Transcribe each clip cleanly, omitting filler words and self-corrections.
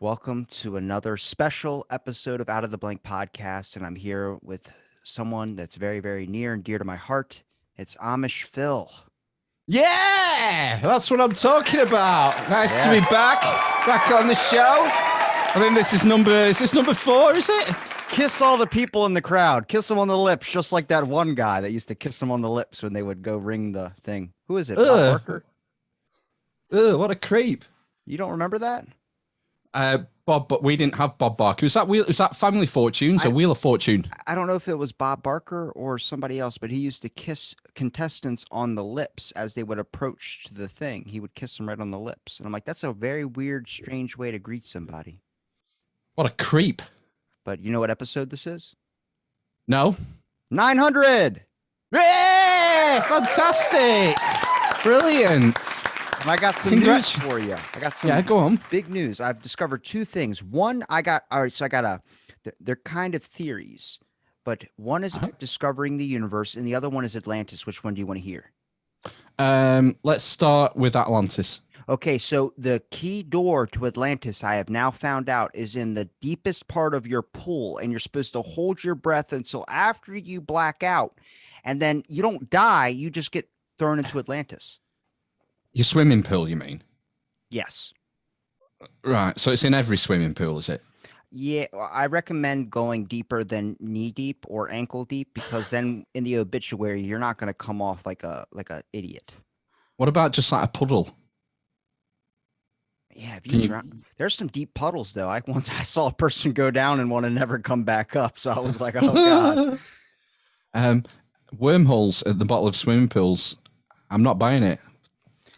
Welcome to another special episode of Out of the Blank podcast. And I'm here with someone that's very, very near and dear to my heart. It's Amish Phil. Yeah, that's what I'm talking about. Nice to be back on the show. I think this is number 4, is it? Kiss all the people in the crowd. Kiss them on the lips, just like that one guy that used to kiss them on the lips when they would go ring the thing. Who is it? Bob Barker? Ugh, what a creep. You don't remember that? Bob, but we didn't have Bob Barker. Was that Family Fortunes or Wheel of Fortune? I don't know if it was Bob Barker or somebody else, but he used to kiss contestants on the lips as they would approach to the thing. He would kiss them right on the lips. And I'm like, that's a very weird, strange way to greet somebody. What a creep. But you know what episode this is? No. 900! Yeah, fantastic. Brilliant. And I got some news for you. I got some go on. Big news. I've discovered two things. One, they're kind of theories, but one is discovering the universe and the other one is Atlantis. Which one do you want to hear? Let's start with Atlantis. Okay, so the key door to Atlantis, I have now found out, is in the deepest part of your pool, and you're supposed to hold your breath until after you black out, and then you don't die, you just get thrown into Atlantis. Your swimming pool, you mean? Yes. Right, so it's in every swimming pool, is it? Yeah, I recommend going deeper than knee deep or ankle deep, because then in the obituary, you're not going to come off like a idiot. What about just like a puddle? Yeah, there's some deep puddles though. I saw a person go down and want to never come back up, so I was like, oh god. Wormholes at the bottom of swimming pools. I'm not buying it.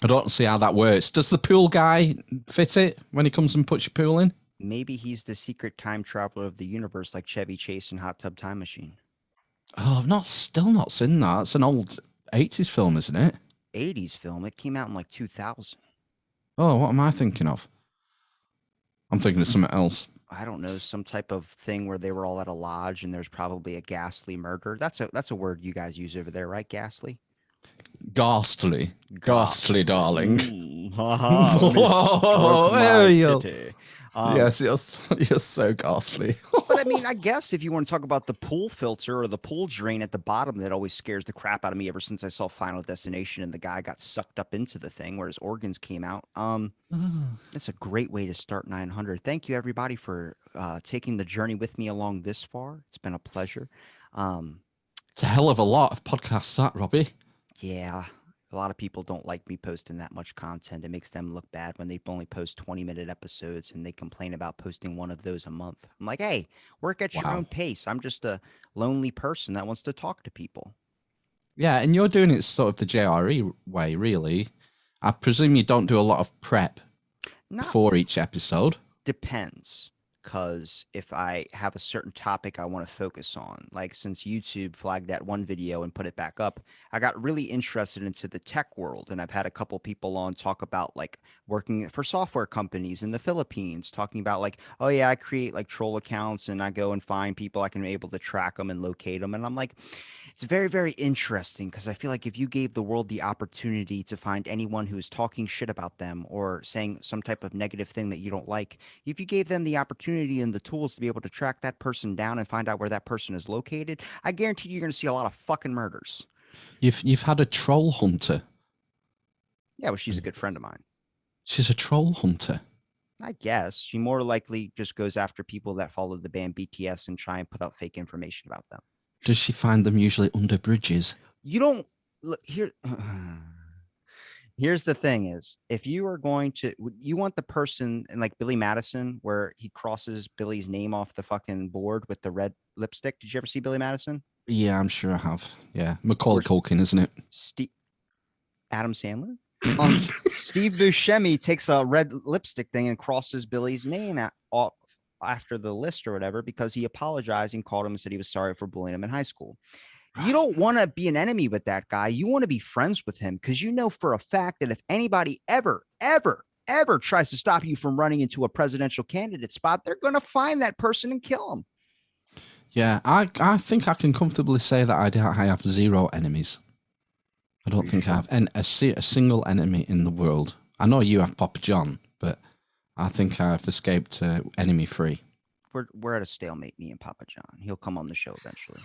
I don't see how that works. Does the pool guy fit it when he comes and puts your pool in? Maybe he's the secret time traveler of the universe, like Chevy Chase in Hot Tub Time Machine. Oh, I've still not seen that. It's an old 80s film, isn't it? 80s film. It came out in like 2000. Oh, what am I thinking of? I'm thinking of something else. I don't know, some type of thing where they were all at a lodge and there's probably a ghastly murder. That's a word you guys use over there, right? Ghastly? Ghastly, darling. Yes, you're so ghastly. But I mean, I guess if you want to talk about the pool filter or the pool drain at the bottom, that always scares the crap out of me ever since I saw Final Destination and the guy got sucked up into the thing where his organs came out. That's a great way to start 900. Thank you, everybody, for taking the journey with me along this far. It's been a pleasure. It's a hell of a lot of podcasts, that, Robbie. Yeah, a lot of people don't like me posting that much content. It makes them look bad when they only post 20-minute episodes and they complain about posting one of those a month. I'm like, hey, work at your own pace. I'm just a lonely person that wants to talk to people. Yeah, and you're doing it sort of the JRE way, really. I presume you don't do a lot of prep before each episode. Depends. Because if I have a certain topic I want to focus on, like since YouTube flagged that one video and put it back up, I got really interested into the tech world. And I've had a couple people on talk about like working for software companies in the Philippines, talking about like, oh yeah, I create like troll accounts and I go and find people, I can be able to track them and locate them. And I'm like, it's very, very interesting because I feel like if you gave the world the opportunity to find anyone who's talking shit about them or saying some type of negative thing that you don't like, if you gave them the opportunity and the tools to be able to track that person down and find out where that person is located, I guarantee you're going to see a lot of fucking murders. You've had a troll hunter. Yeah, well, she's a good friend of mine. She's a troll hunter. I guess she more likely just goes after people that follow the band BTS and try and put up fake information about them. Does she find them usually under bridges? You don't look here. Here's the thing is, if you are going to, you want the person in like Billy Madison, where he crosses Billy's name off the fucking board with the red lipstick. Did you ever see Billy Madison? Yeah, I'm sure I have. Yeah. Macaulay Culkin, isn't it? Adam Sandler? Steve Buscemi takes a red lipstick thing and crosses Billy's name off after the list or whatever because he apologized and called him and said he was sorry for bullying him in high school. You don't want to be an enemy with that guy. You want to be friends with him because you know for a fact that if anybody ever tries to stop you from running into a presidential candidate spot, they're going to find that person and kill him. Yeah, I think I can comfortably say that I have zero enemies. I don't think I have a single enemy in the world. I know you have Papa John, but I think I've escaped enemy free. We're at a stalemate, me and Papa John. He'll come on the show eventually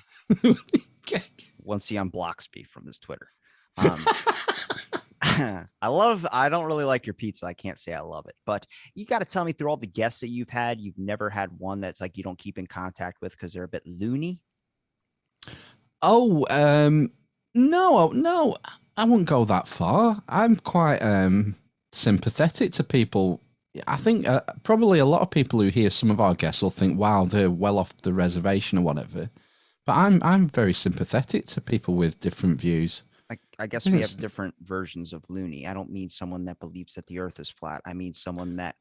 Okay. once he unblocks me from his Twitter. I don't really like your pizza. I can't say I love it, but you got to tell me, through all the guests that you've had, you've never had one that's like you don't keep in contact with because they're a bit loony. Oh, no, I wouldn't go that far. I'm quite sympathetic to people. I think probably a lot of people who hear some of our guests will think, "Wow, they're well off the reservation or whatever." But I'm very sympathetic to people with different views. I guess we have different versions of loony. I don't mean someone that believes that the Earth is flat. I mean someone that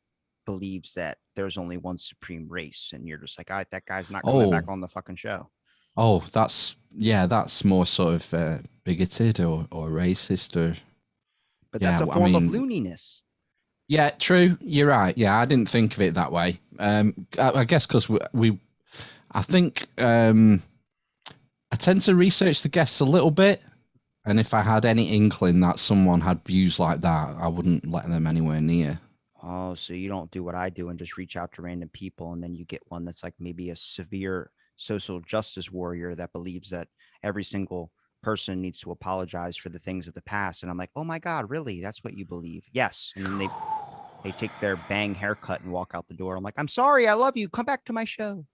believes that there's only one supreme race, and you're just like, all right, that guy's not coming back on the fucking show. Oh, that's more sort of bigoted or racist or. But that's a form of looniness. Yeah, true. You're right. Yeah, I didn't think of it that way. I guess because I think I tend to research the guests a little bit. And if I had any inkling that someone had views like that, I wouldn't let them anywhere near. Oh, so you don't do what I do and just reach out to random people, and then you get one that's like maybe a severe social justice warrior that believes that every single person needs to apologize for the things of the past. And I'm like, oh my God, really? That's what you believe? Yes. And then they take their bang haircut and walk out the door. I'm like, I'm sorry, I love you. Come back to my show.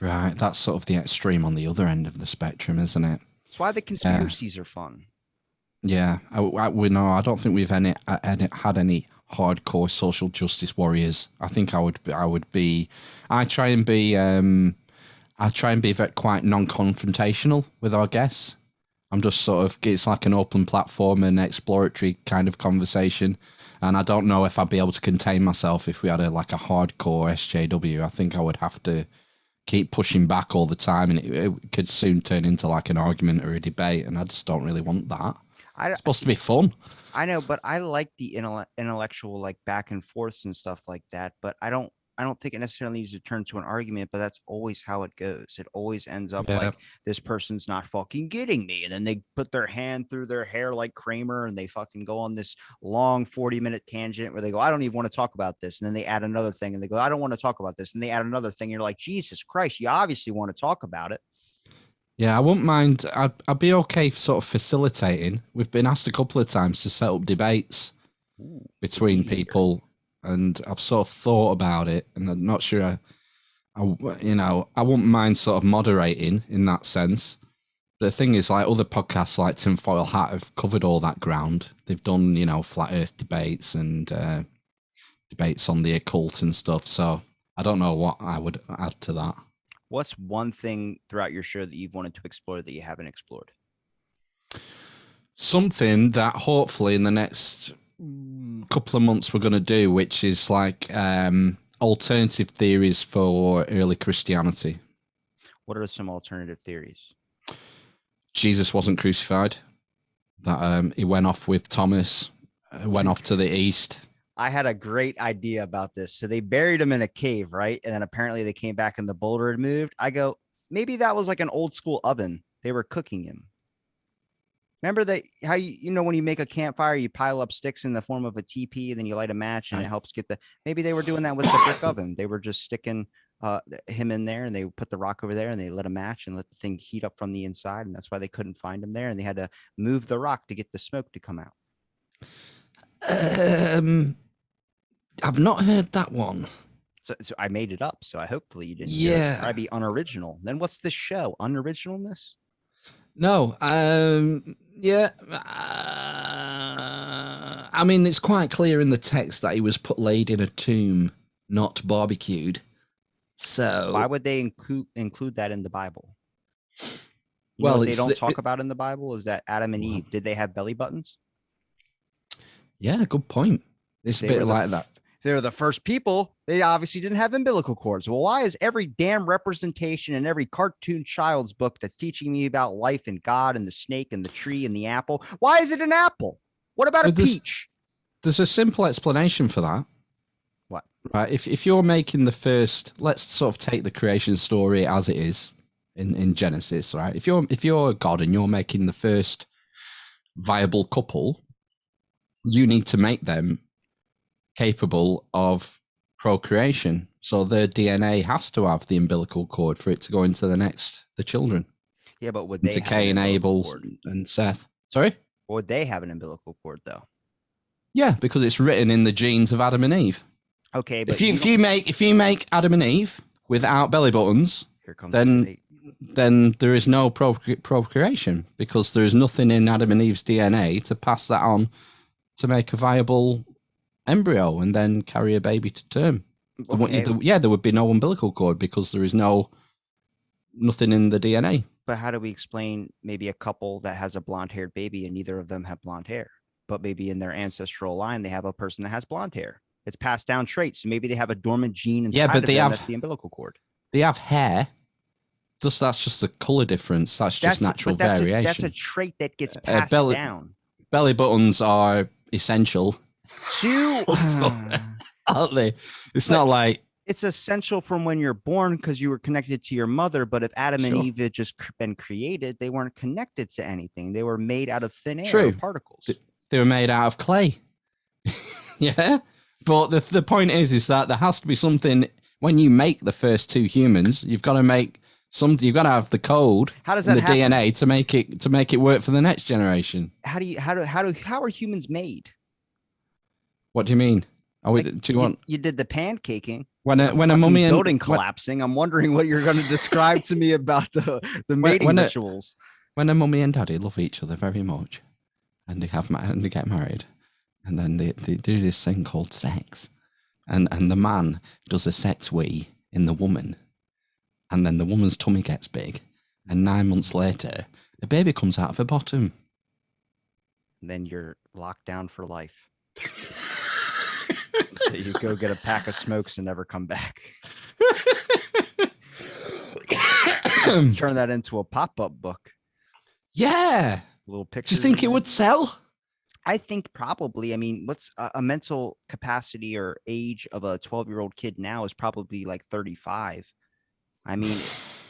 Right. That's sort of the extreme on the other end of the spectrum, isn't it? That's why the conspiracies are fun. Yeah, we know. I don't think we've had any hardcore social justice warriors. I think I would be. I try and be quite non-confrontational with our guests. I'm just sort of, it's like an open platform and exploratory kind of conversation. And I don't know if I'd be able to contain myself if we had a hardcore SJW. I think I would have to keep pushing back all the time, and it could soon turn into like an argument or a debate, and I just don't really want that. It's supposed to be fun. I know, but I like the intellectual like back and forths and stuff like that, but I don't think it necessarily needs to turn to an argument, but that's always how it goes. It always ends up like, this person's not fucking getting me. And then they put their hand through their hair like Kramer, and they fucking go on this long 40-minute tangent where they go, I don't even want to talk about this. And then they add another thing and they go, I don't want to talk about this. And they add another thing. And you're like, Jesus Christ, you obviously want to talk about it. Yeah, I wouldn't mind. I'd be okay sort of facilitating. We've been asked a couple of times to set up debates between people, and I've sort of thought about it, and I'm not sure. I wouldn't mind sort of moderating in that sense. But the thing is, like, other podcasts like Tinfoil Hat have covered all that ground. They've done, flat Earth debates and debates on the occult and stuff. So I don't know what I would add to that. What's one thing throughout your show that you've wanted to explore that you haven't explored? Something that hopefully in the next couple of months we're going to do, which is like alternative theories for early Christianity. What are some alternative theories? Jesus wasn't crucified. That he went off with Thomas, went off to the east. I had a great idea about this. So they buried him in a cave, right? And then apparently they came back and the boulder had moved. I go, maybe that was like an old school oven. They were cooking him. Remember that how when you make a campfire, you pile up sticks in the form of a teepee, and then you light a match and it helps get maybe they were doing that with the brick oven. They were just sticking him in there, and they put the rock over there and they lit a match and let the thing heat up from the inside. And that's why they couldn't find him there. And they had to move the rock to get the smoke to come out. I've not heard that one. So I made it up. So hopefully you didn't. Yeah. I'd be unoriginal. Then what's this show? Unoriginalness? No. Yeah. I mean, it's quite clear in the text that he was laid in a tomb, not barbecued. So why would they include that in the Bible? What they don't talk about in the Bible is that Adam and Eve, did they have belly buttons? Yeah, good point. It's a bit like that. They're the first people. They obviously didn't have umbilical cords. Well, why is every damn representation in every cartoon child's book that's teaching me about life and God and the snake and the tree and the apple, why is it an apple? What about a peach? There's a simple explanation for that. What? Right. If you're making the first, let's sort of take the creation story as it is in Genesis, right? If you're God and you're making the first viable couple, you need to make them capable of procreation. So their DNA has to have the umbilical cord for it to go into the children. Yeah, but would they Into have an Cain, umbilical Abel, cord? and Seth. Sorry? Or would they have an umbilical cord though? Yeah, because it's written in the genes of Adam and Eve. Okay, but If you make Adam and Eve without belly buttons, here comes the then debate. then there is no procreation, because there is nothing in Adam and Eve's DNA to pass that on to make a viable embryo and then carry a baby to term. Okay. There would be no umbilical cord because there is nothing in the DNA. But how do we explain maybe a couple that has a blonde-haired baby and neither of them have blonde hair, but maybe in their ancestral line they have a person that has blonde hair? It's passed down traits. So maybe they have a dormant gene inside of them that's the umbilical cord. They have hair. That's just a color difference. That's just natural variation. That's a trait that gets passed down. Belly buttons are essential. Aren't they? It's not like it's essential from when you're born because you were connected to your mother. But if Adam and Eve had just been created, they weren't connected to anything. They were made out of thin air particles. They were made out of clay. Yeah. But the point is that there has to be something when you make the first two humans. You've got to make something. You've got to have the code. How does that happen? DNA to make it work for the next generation? How are humans made? What do you mean? You did the pancaking when a mummy and building collapsing. I'm wondering what you're going to describe to me about the mating rituals. When a mummy and daddy love each other very much, and they get married, and then they do this thing called sex, and the man does a sex wee in the woman, and then the woman's tummy gets big, and 9 months later, the baby comes out of her bottom. And then you're locked down for life. So you go get a pack of smokes and never come back. Turn that into a pop-up book. Yeah. Little pictures. Do you think it would sell? I think probably. I mean, what's a mental capacity or age of a 12-year-old kid now is probably like 35. I mean,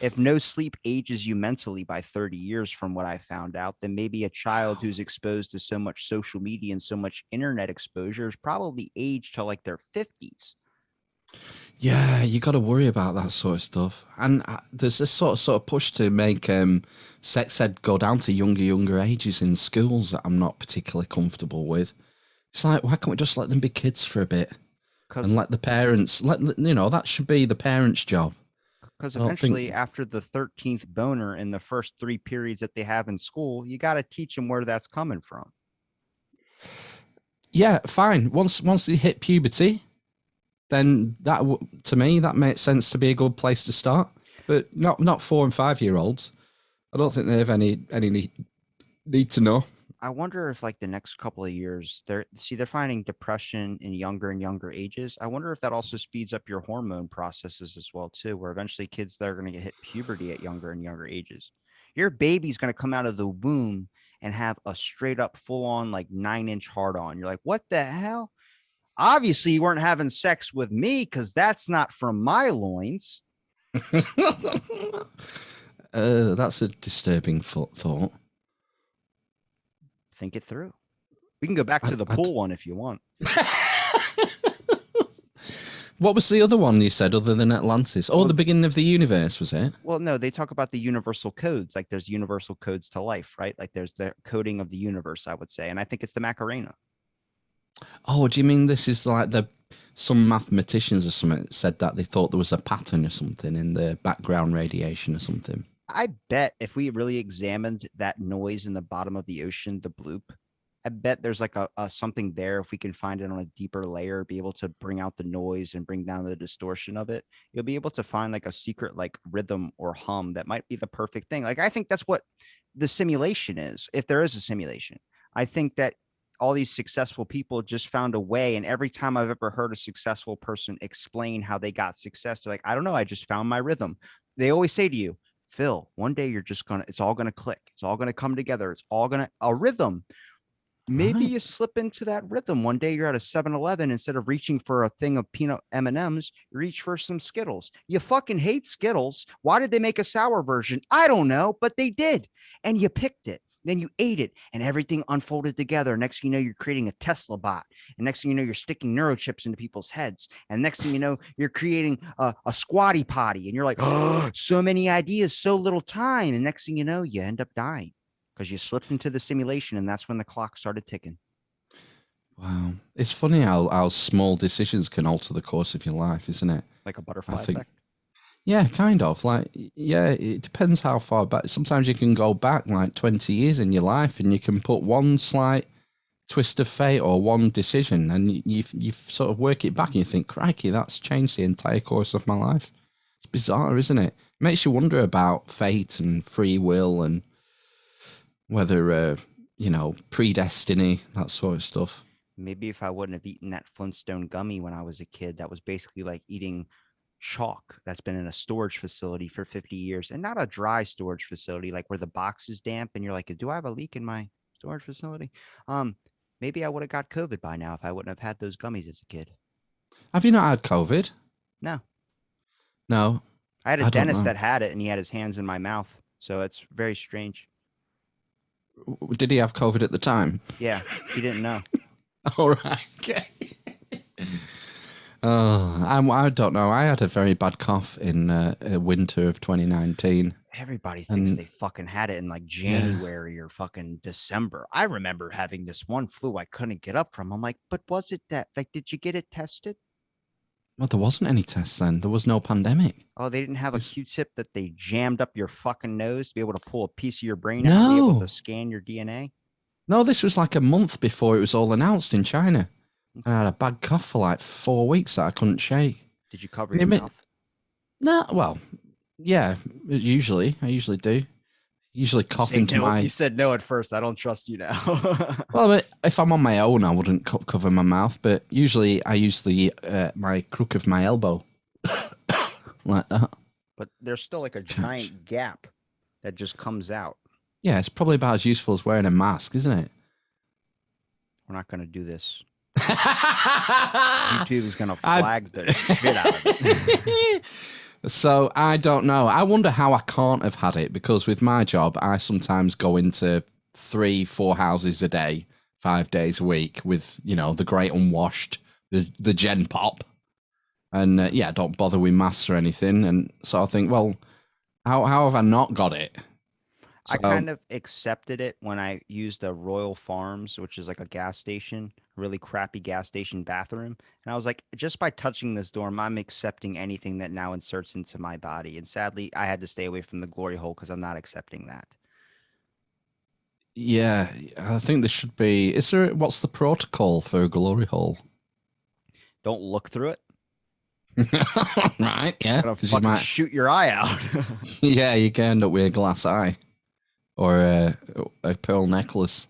if no sleep ages you mentally by 30 years from what I found out, then maybe a child who's exposed to so much social media and so much internet exposure is probably aged to like their 50s. Yeah, you got to worry about that sort of stuff. And there's this sort of push to make sex ed go down to younger ages in schools that I'm not particularly comfortable with. It's like, why can't we just let them be kids for a bit? And let the parents, that should be the parents' job. Because eventually, after the 13th boner in the first 3 periods that they have in school, you got to teach them where that's coming from. Yeah, fine. Once they hit puberty, then to me that makes sense to be a good place to start. But not 4 and 5 year olds. I don't think they have any need to know. I wonder if like the next couple of years they're finding depression in younger and younger ages. I wonder if that also speeds up your hormone processes as well too, where eventually kids that are going to hit puberty at younger and younger ages. Your baby's going to come out of the womb and have a straight up full on like 9-inch hard on. You're like, what the hell? Obviously you weren't having sex with me because that's not from my loins. That's a disturbing thought. Think it through. We can go back to the pool one if you want. What was the other one you said other than Atlantis? The beginning of the universe, was it? Well, no, they talk about the universal codes. Like there's universal codes to life, right? Like there's the coding of the universe, I would say. And I think it's the Macarena. Oh, do you mean this is like some mathematicians or something said that they thought there was a pattern or something in the background radiation or something? I bet if we really examined that noise in the bottom of the ocean, the bloop, I bet there's like a something there. If we can find it on a deeper layer, be able to bring out the noise and bring down the distortion of it, you'll be able to find like a secret like rhythm or hum that might be the perfect thing. Like I think that's what the simulation is. If there is a simulation, I think that all these successful people just found a way. And every time I've ever heard a successful person explain how they got success, they're like, I don't know, I just found my rhythm. They always say to you, Phil, one day it's all going to click. It's all going to come together. It's all going to a rhythm. Maybe you slip into that rhythm. One day you're at a 7-Eleven. Instead of reaching for a thing of peanut M&Ms, you reach for some Skittles. You fucking hate Skittles. Why did they make a sour version? I don't know, but they did. And you picked it. Then you ate it and everything unfolded together. Next thing you know, you're creating a Tesla bot. And next thing you know, you're sticking neurochips into people's heads. And next thing you know, you're creating a squatty potty. And you're like, oh, so many ideas, so little time. And next thing you know, you end up dying because you slipped into the simulation. And that's when the clock started ticking. Wow. It's funny how small decisions can alter the course of your life, isn't it? Like a I butterfly think. effect. Yeah, kind of. Like, yeah, it depends how far back. Sometimes you can go back like 20 years in your life and you can put one slight twist of fate or one decision and you sort of work it back and you think, crikey, that's changed the entire course of my life. It's bizarre, isn't it? It makes you wonder about fate and free will and whether, predestiny, that sort of stuff. Maybe if I wouldn't have eaten that Flintstone gummy when I was a kid, that was basically like eating chalk that's been in a storage facility for 50 years and not a dry storage facility, like where the box is damp and you're like, do I have a leak in my storage facility? Um, Maybe I would have got COVID by now if I wouldn't have had those gummies as a kid. Have you not had COVID? No, No, I had a I don't dentist know. that had it and he had his hands in my mouth. So it's very strange. Did he have COVID at the time? Yeah, he didn't know. All right. Okay. Oh, I don't know. I had a very bad cough in winter of 2019. Everybody thinks And they fucking had it in like yeah, January or fucking December. I remember having this one flu I couldn't get up from. I'm like, but was it that? Like, did you get it tested? well, there wasn't any tests then. There was no pandemic. Oh, they didn't have a It's- Q-tip that they jammed up your fucking nose to be able to pull a piece of your brain out and be able to No, scan your DNA. no, this was like a month before it was all announced in China. And I Okay. had a bad cough for like 4 weeks that I couldn't shake. Did you cover And your it mouth? no, well, yeah, usually I usually do. Usually You cough say into no. You my. said no at first. I don't trust you now. Well, but if I'm on my own, I wouldn't cover my mouth. But usually I use the my crook of my elbow like that. But there's still like a Catch. giant gap that just comes out. Yeah, it's probably about as useful as wearing a mask, isn't it? We're not going to do this. I, YouTube is going to flag the shit out of it. So I don't know. I wonder how I can't have had it because with my job, I sometimes go into 3-4 houses a day, 5 days a week with, the great unwashed, the Gen Pop. And yeah, don't bother with masks or anything. And so I think, well, how have I not got it? I So kind of accepted it when I used a Royal Farms, which is like a gas station, really crappy gas station bathroom. And I was like, just by touching this dorm, I'm accepting anything that now inserts into my body. And sadly, I had to stay away from the glory hole because I'm not accepting that. yeah, I think there should be. What's the protocol for a glory hole? Don't look through it. Right, yeah, Gonna because you fucking might, shoot your eye out. yeah, you can end up with a glass eye or a pearl necklace.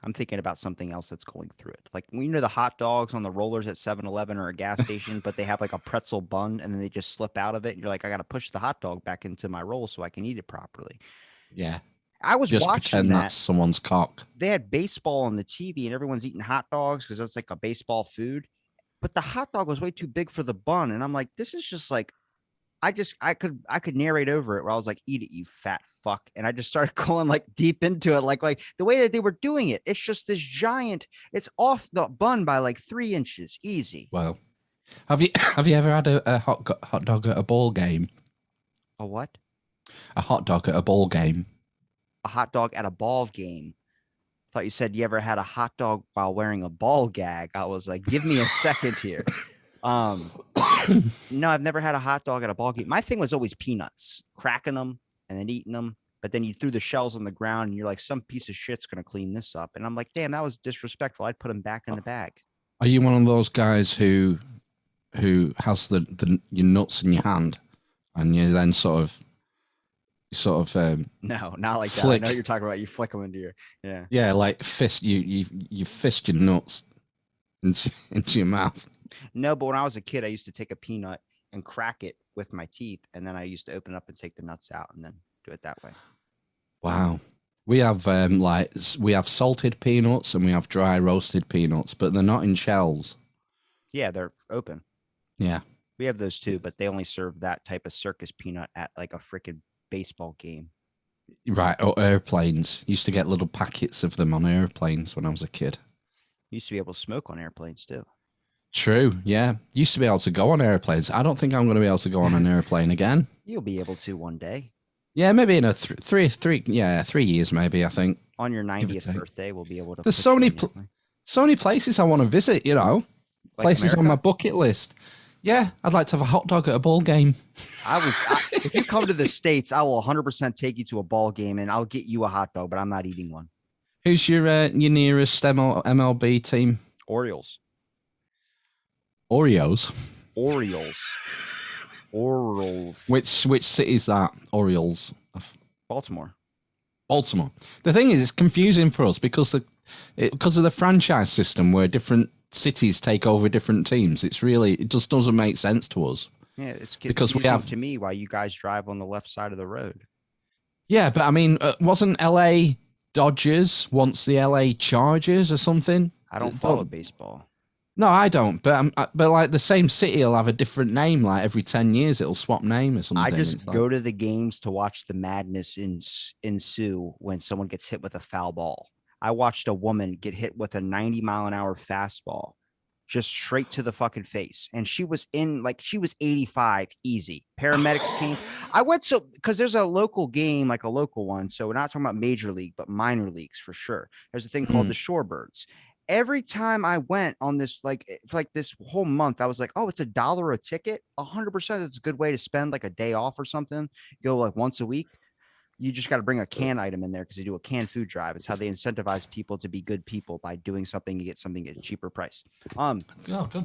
I'm thinking about something else that's going through it. Like, the hot dogs on the rollers at 7-Eleven or a gas station, but they have like a pretzel bun and then they just slip out of it. And you're like, I got to push the hot dog back into my roll so I can eat it properly. Yeah, I was just watching pretend that's that. someone's cock. They had baseball on the TV and everyone's eating hot dogs because that's like a baseball food. But the hot dog was way too big for the bun. And I'm like, this is just like, I could narrate over it where I was like, eat it, you fat fuck. And I just started going like deep into it. Like the way that they were doing it, it's just this giant, it's off the bun by like 3 inches. Easy. Well, have you ever had a hot dog at a ball game? A what? A hot dog at a ball game. A hot dog at a ball game. Thought you said you ever had a hot dog while wearing a ball gag. I was like, give me a second here. Um, no, I've never had a hot dog at a ball game. My thing was always peanuts, cracking them and then eating them. But then you threw the shells on the ground and you're like, some piece of shit's going to clean this up. And I'm like, damn, that was disrespectful. I'd put them back in the bag. Are you one of those guys who has your nuts in your hand and you then sort of No, not like that. I flick? know what you're talking about. You flick them into your, yeah. Yeah, like fist. You fist your nuts into your mouth. No, but when I was a kid, I used to take a peanut and crack it with my teeth. And then I used to open it up and take the nuts out and then do it that way. Wow. We have we have salted peanuts and we have dry roasted peanuts, but they're not in shells. Yeah, they're open. Yeah. We have those too, but they only serve that type of circus peanut at like a freaking baseball game. Right, or airplanes. Used to get little packets of them on airplanes when I was a kid. Used to be able to smoke on airplanes too. True, yeah. Used to be able to go on airplanes. I don't think I'm going to be able to go on an airplane again. You'll be able to one day. Yeah, maybe in a 3 years, maybe. I think On your give or 90th take. birthday, we'll be able to There's put you on the airplane. so many places I want to visit. Like Places on my America? bucket list. Yeah, I'd like to have a hot dog at a ball game. If you come to the States, I will 100% take you to a ball game and I'll get you a hot dog, but I'm not eating one. Who's your nearest MLB team? Orioles. Oreos. Orioles. Orioles. Which city is that? Orioles. Baltimore. Baltimore. The thing is, it's confusing for us because of the franchise system where different cities take over different teams. It just doesn't make sense to us. Yeah, it's because confusing to me why you guys drive on the left side of the road. Yeah, but I mean, wasn't LA Dodgers once the LA Chargers or something? I don't follow baseball. No, I don't. But like the same city will have a different name. Like every 10 years, it'll swap name or something. I just go to the games to watch the madness ensue when someone gets hit with a foul ball. I watched a woman get hit with a 90-mile-an-hour fastball just straight to the fucking face. And she was 85 easy. Paramedics came. I went because there's a local game, like a local one. So we're not talking about major league, but minor leagues for sure. There's a thing called the Shorebirds. Every time I went on this, this whole month, I was like, oh, it's $1 a ticket. 100%. It's a good way to spend like a day off or something. Go like once a week. You just got to bring a can item in there because they do a canned food drive. It's how they incentivize people to be good people by doing something. You get something at a cheaper price. Good.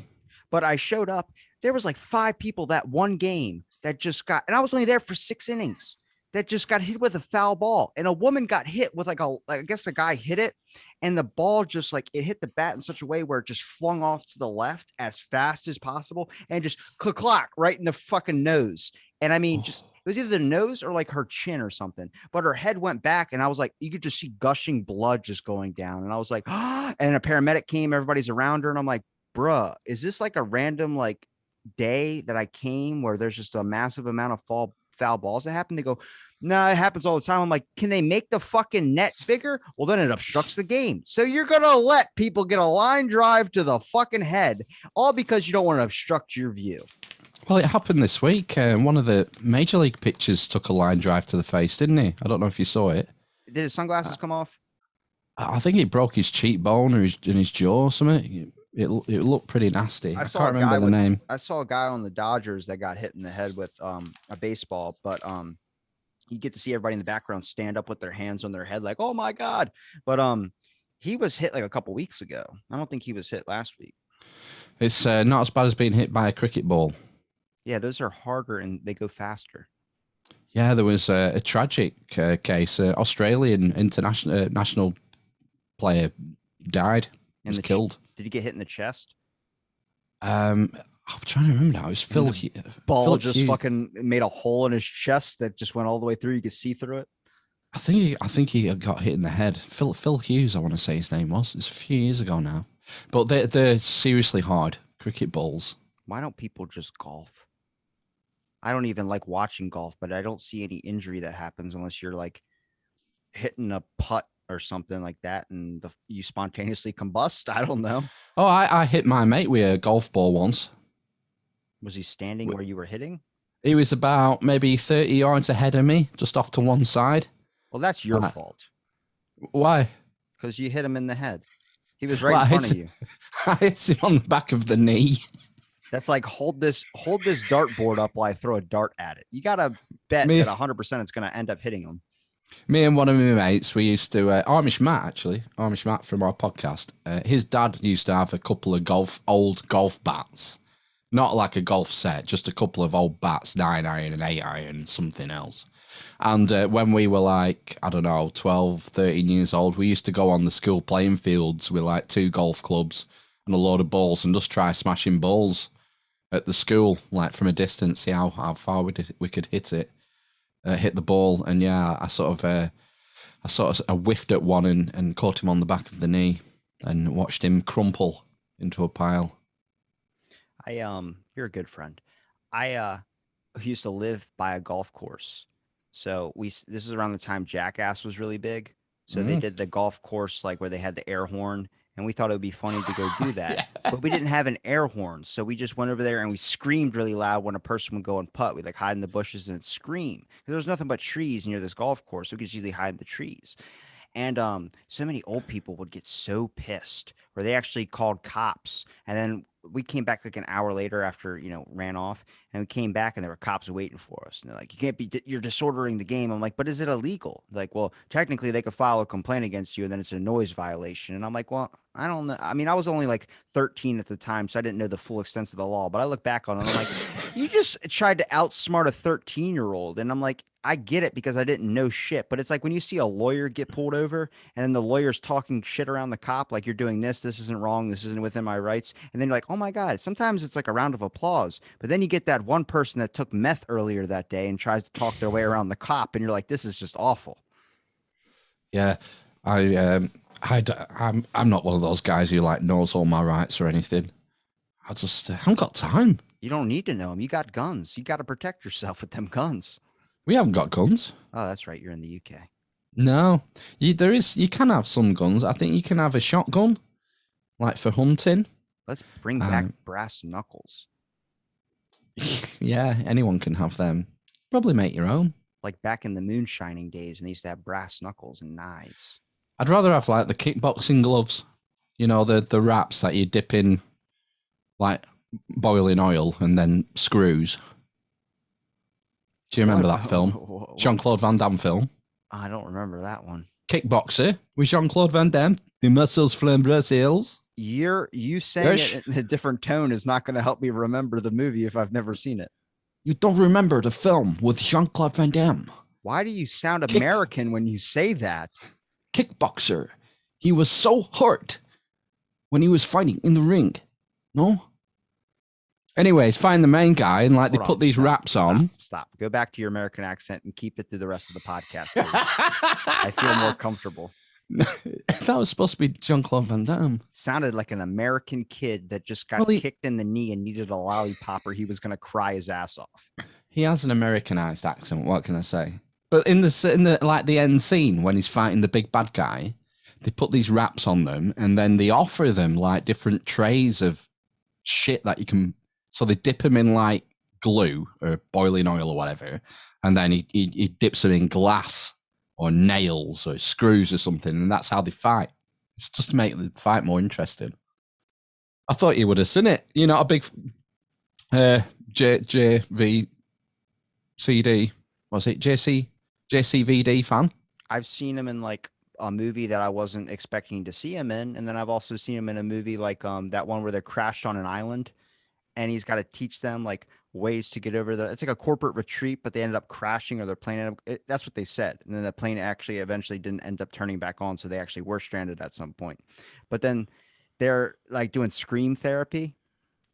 But I showed up. There was like 5 people that one game that just got, and I was only there for 6 innings, that just got hit with a foul ball. And a woman got hit with I guess the guy hit it, and the ball just it hit the bat in such a way where it just flung off to the left as fast as possible and just click right in the fucking nose. And I mean, it was either the nose or like her chin or something, but her head went back and I was like, you could just see gushing blood just going down. And I was like, and a paramedic came, everybody's around her. And I'm like, bruh, is this like a random day that I came where there's just a massive amount of foul balls that happen? They go, no, it happens all the time. I'm like, can they make the fucking net bigger? Well, then it obstructs the game. So you're going to let people get a line drive to the fucking head, all because you don't want to obstruct your view. Well, it happened this week. One of the major league pitchers took a line drive to the face, didn't he? I don't know if you saw it. Did his sunglasses come off? I think it broke his cheekbone or in his jaw or something. It looked pretty nasty. I can't remember the name. I saw a guy on the Dodgers that got hit in the head with a baseball, but you get to see everybody in the background stand up with their hands on their head like, oh my God. But he was hit like a couple weeks ago. I don't think he was hit last week. It's not as bad as being hit by a cricket ball. Yeah, those are harder and they go faster. Yeah, there was a tragic case. Australian international national player died. Was killed. Did he get hit in the chest? I'm trying to remember now. It was Phil. Ball just fucking made a hole in his chest that just went all the way through. You could see through it. I think he got hit in the head. Phil Hughes, I want to say his name was. It's a few years ago now, but they're seriously hard cricket balls. Why don't people just golf? I don't even like watching golf, but I don't see any injury that happens unless you're like hitting a putt or something like that and you spontaneously combust. I don't know. Oh, I hit my mate with a golf ball once. Was he standing where you were hitting? He was about maybe 30 yards ahead of me, just off to one side. Well, that's your fault. Why? Because you hit him in the head. He was right in front of you. I hit him on the back of the knee. That's like hold this dartboard up while I throw a dart at it. You gotta bet that 100% it's gonna end up hitting him. Me and one of my mates, we used to Amish Matt from our podcast. His dad used to have a couple of old golf bats, not like a golf set, just a couple of old bats, 9-iron and 8-iron, and something else. And when we were like, I don't know, 12, 13 years old, we used to go on the school playing fields with like 2 golf clubs and a load of balls and just try smashing balls at the school, like from a distance, see how far we could hit it, hit the ball. And yeah, I whiffed at one and caught him on the back of the knee and watched him crumple into a pile. You're a good friend. I used to live by a golf course. So this is around the time Jackass was really big. So they Mm. did the golf course like where they had the air horn, and we thought it would be funny to go do that. Yeah. But we didn't have an air horn, so we just went over there and we screamed really loud when a person would go and putt. We'd like hide in the bushes and scream because there was nothing but trees near this golf course. So we could just easily hide in the trees. And so many old people would get so pissed, where they actually called cops. And then we came back like an hour later after ran off, and we came back and there were cops waiting for us. And they're like, "You can't be, you're disordering the game." I'm like, "But is it illegal?" Like, "Well, technically they could file a complaint against you, and then it's a noise violation." And I'm like, "Well, I don't know. I mean, I was only like 13 at the time, so I didn't know the full extent of the law. But I look back on it, and I'm like, you just tried to outsmart a 13-year-old, and I'm like, I get it because I didn't know shit. But it's like when you see a lawyer get pulled over and then the lawyer's talking shit around the cop, like, "You're doing this isn't wrong, this isn't within my rights." And then you're like, "Oh my God." Sometimes it's like a round of applause. But then you get that one person that took meth earlier that day and tries to talk their way around the cop, and you're like, "This is just awful." Yeah, I'm not one of those guys who like knows all my rights or anything. I haven't got time. You don't need to know them. You got guns. You got to protect yourself with them guns. We haven't got guns. Oh, that's right. You're in the UK. No, you can have some guns. I think you can have a shotgun, like for hunting. Let's bring back brass knuckles. Yeah, anyone can have them. Probably make your own. Like back in the moonshining days when they used to have brass knuckles and knives. I'd rather have like the kickboxing gloves. You know, the wraps that you dip in like boiling oil and then screws. Do you remember that film? Jean-Claude Van Damme film. I don't remember that one. Kickboxer with Jean-Claude Van Damme. The muscles from Brazils. You saying it in a different tone is not going to help me remember the movie if I've never seen it. You don't remember the film with Jean-Claude Van Damme? Why do you sound American when you say that? Kickboxer. He was so hurt when he was fighting in the ring. No? Anyways, find the main guy and like they put these wraps on. Stop. Go back to your American accent and keep it through the rest of the podcast. I feel more comfortable. That was supposed to be Jean-Claude Van Damme. Sounded like an American kid that just got kicked in the knee and needed a lollipop or he was going to cry his ass off. He has an Americanized accent. What can I say? But in the like the end scene when he's fighting the big bad guy, they put these wraps on them and then they offer them like different trays of shit that you can. So they dip him in like glue or boiling oil or whatever, and then he dips them in glass or nails or screws or something, and that's how they fight. It's just to make the fight more interesting. I thought you would have seen it. You're not a big JVCD, was it JCVD fan? I've seen him in like a movie that I wasn't expecting to see him in, and then I've also seen him in a movie like that one where they're crashed on an island. And he's got to teach them like ways to get over it's like a corporate retreat, but they ended up crashing or their plane that's what they said. And then the plane actually eventually didn't end up turning back on. So they actually were stranded at some point. But then they're like doing scream therapy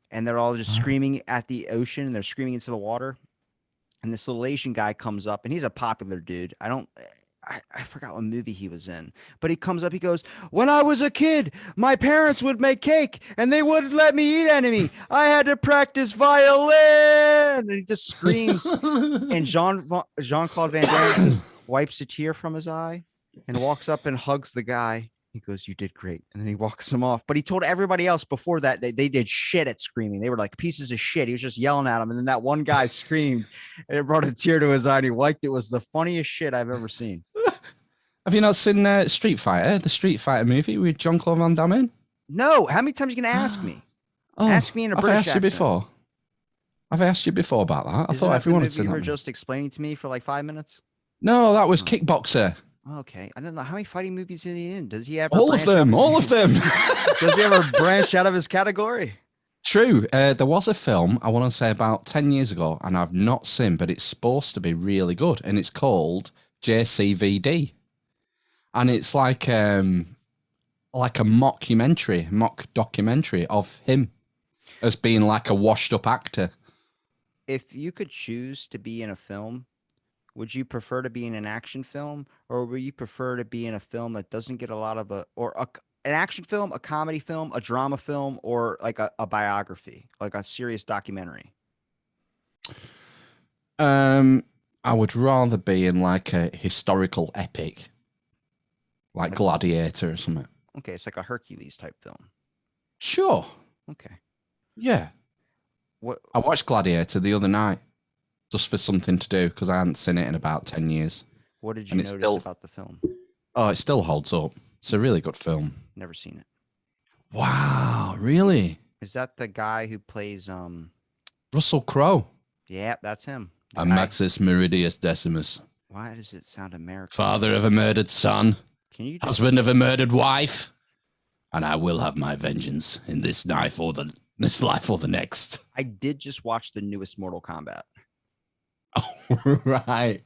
and they're all just screaming at the ocean and they're screaming into the water. And this little Asian guy comes up and he's a popular dude. I forgot what movie he was in, but he comes up, he goes, "When I was a kid, my parents would make cake and they wouldn't let me eat any. I had to practice violin." And he just screams. And Jean-Claude Van Damme wipes a tear from his eye and walks up and hugs the guy. He goes, "You did great." And then he walks him off. But he told everybody else before that they did shit at screaming. They were like pieces of shit. He was just yelling at them. And then that one guy screamed and it brought a tear to his eye and he wiped it. It was the funniest shit I've ever seen. Have you not seen Street Fighter, the Street Fighter movie with Jean-Claude Van Damme in? No. How many times are you going to ask me? Ask me in a British accent. Have I asked you before about that? I thought everyone had seen that. You were just explaining to me for like 5 minutes? No, that was Kickboxer. Okay. I don't know. How many fighting movies is he in? Does he ever all of them. Does he ever branch out of his category? True. There was a film, I want to say about 10 years ago, and I've not seen, but it's supposed to be really good. And it's called JCVD. And it's like a mock documentary of him as being like a washed up actor. If you could choose to be in a film, would you prefer to be in an action film, or would you prefer to be in a film that doesn't get a lot of an action film, a comedy film, a drama film, or like a biography, like a serious documentary? I would rather be in like a historical epic, like Like, Gladiator or something. okay, it's like a Hercules type film. Sure. Okay. Yeah. What I watched Gladiator the other night just for something to do because I hadn't seen it in about 10 years. what did you And it's notice still, about the film? oh, it still holds up. It's a really good film. Never seen it. Wow. Really? Is that the guy who plays Russell Crowe. yeah, that's him. The A guy. Maxis Meridius Decimus. Why does it sound American? Father of a murdered son. Can you just Husband of a murdered wife. And I will have my vengeance in this life or the next. I did just watch the newest Mortal Kombat. Oh, right.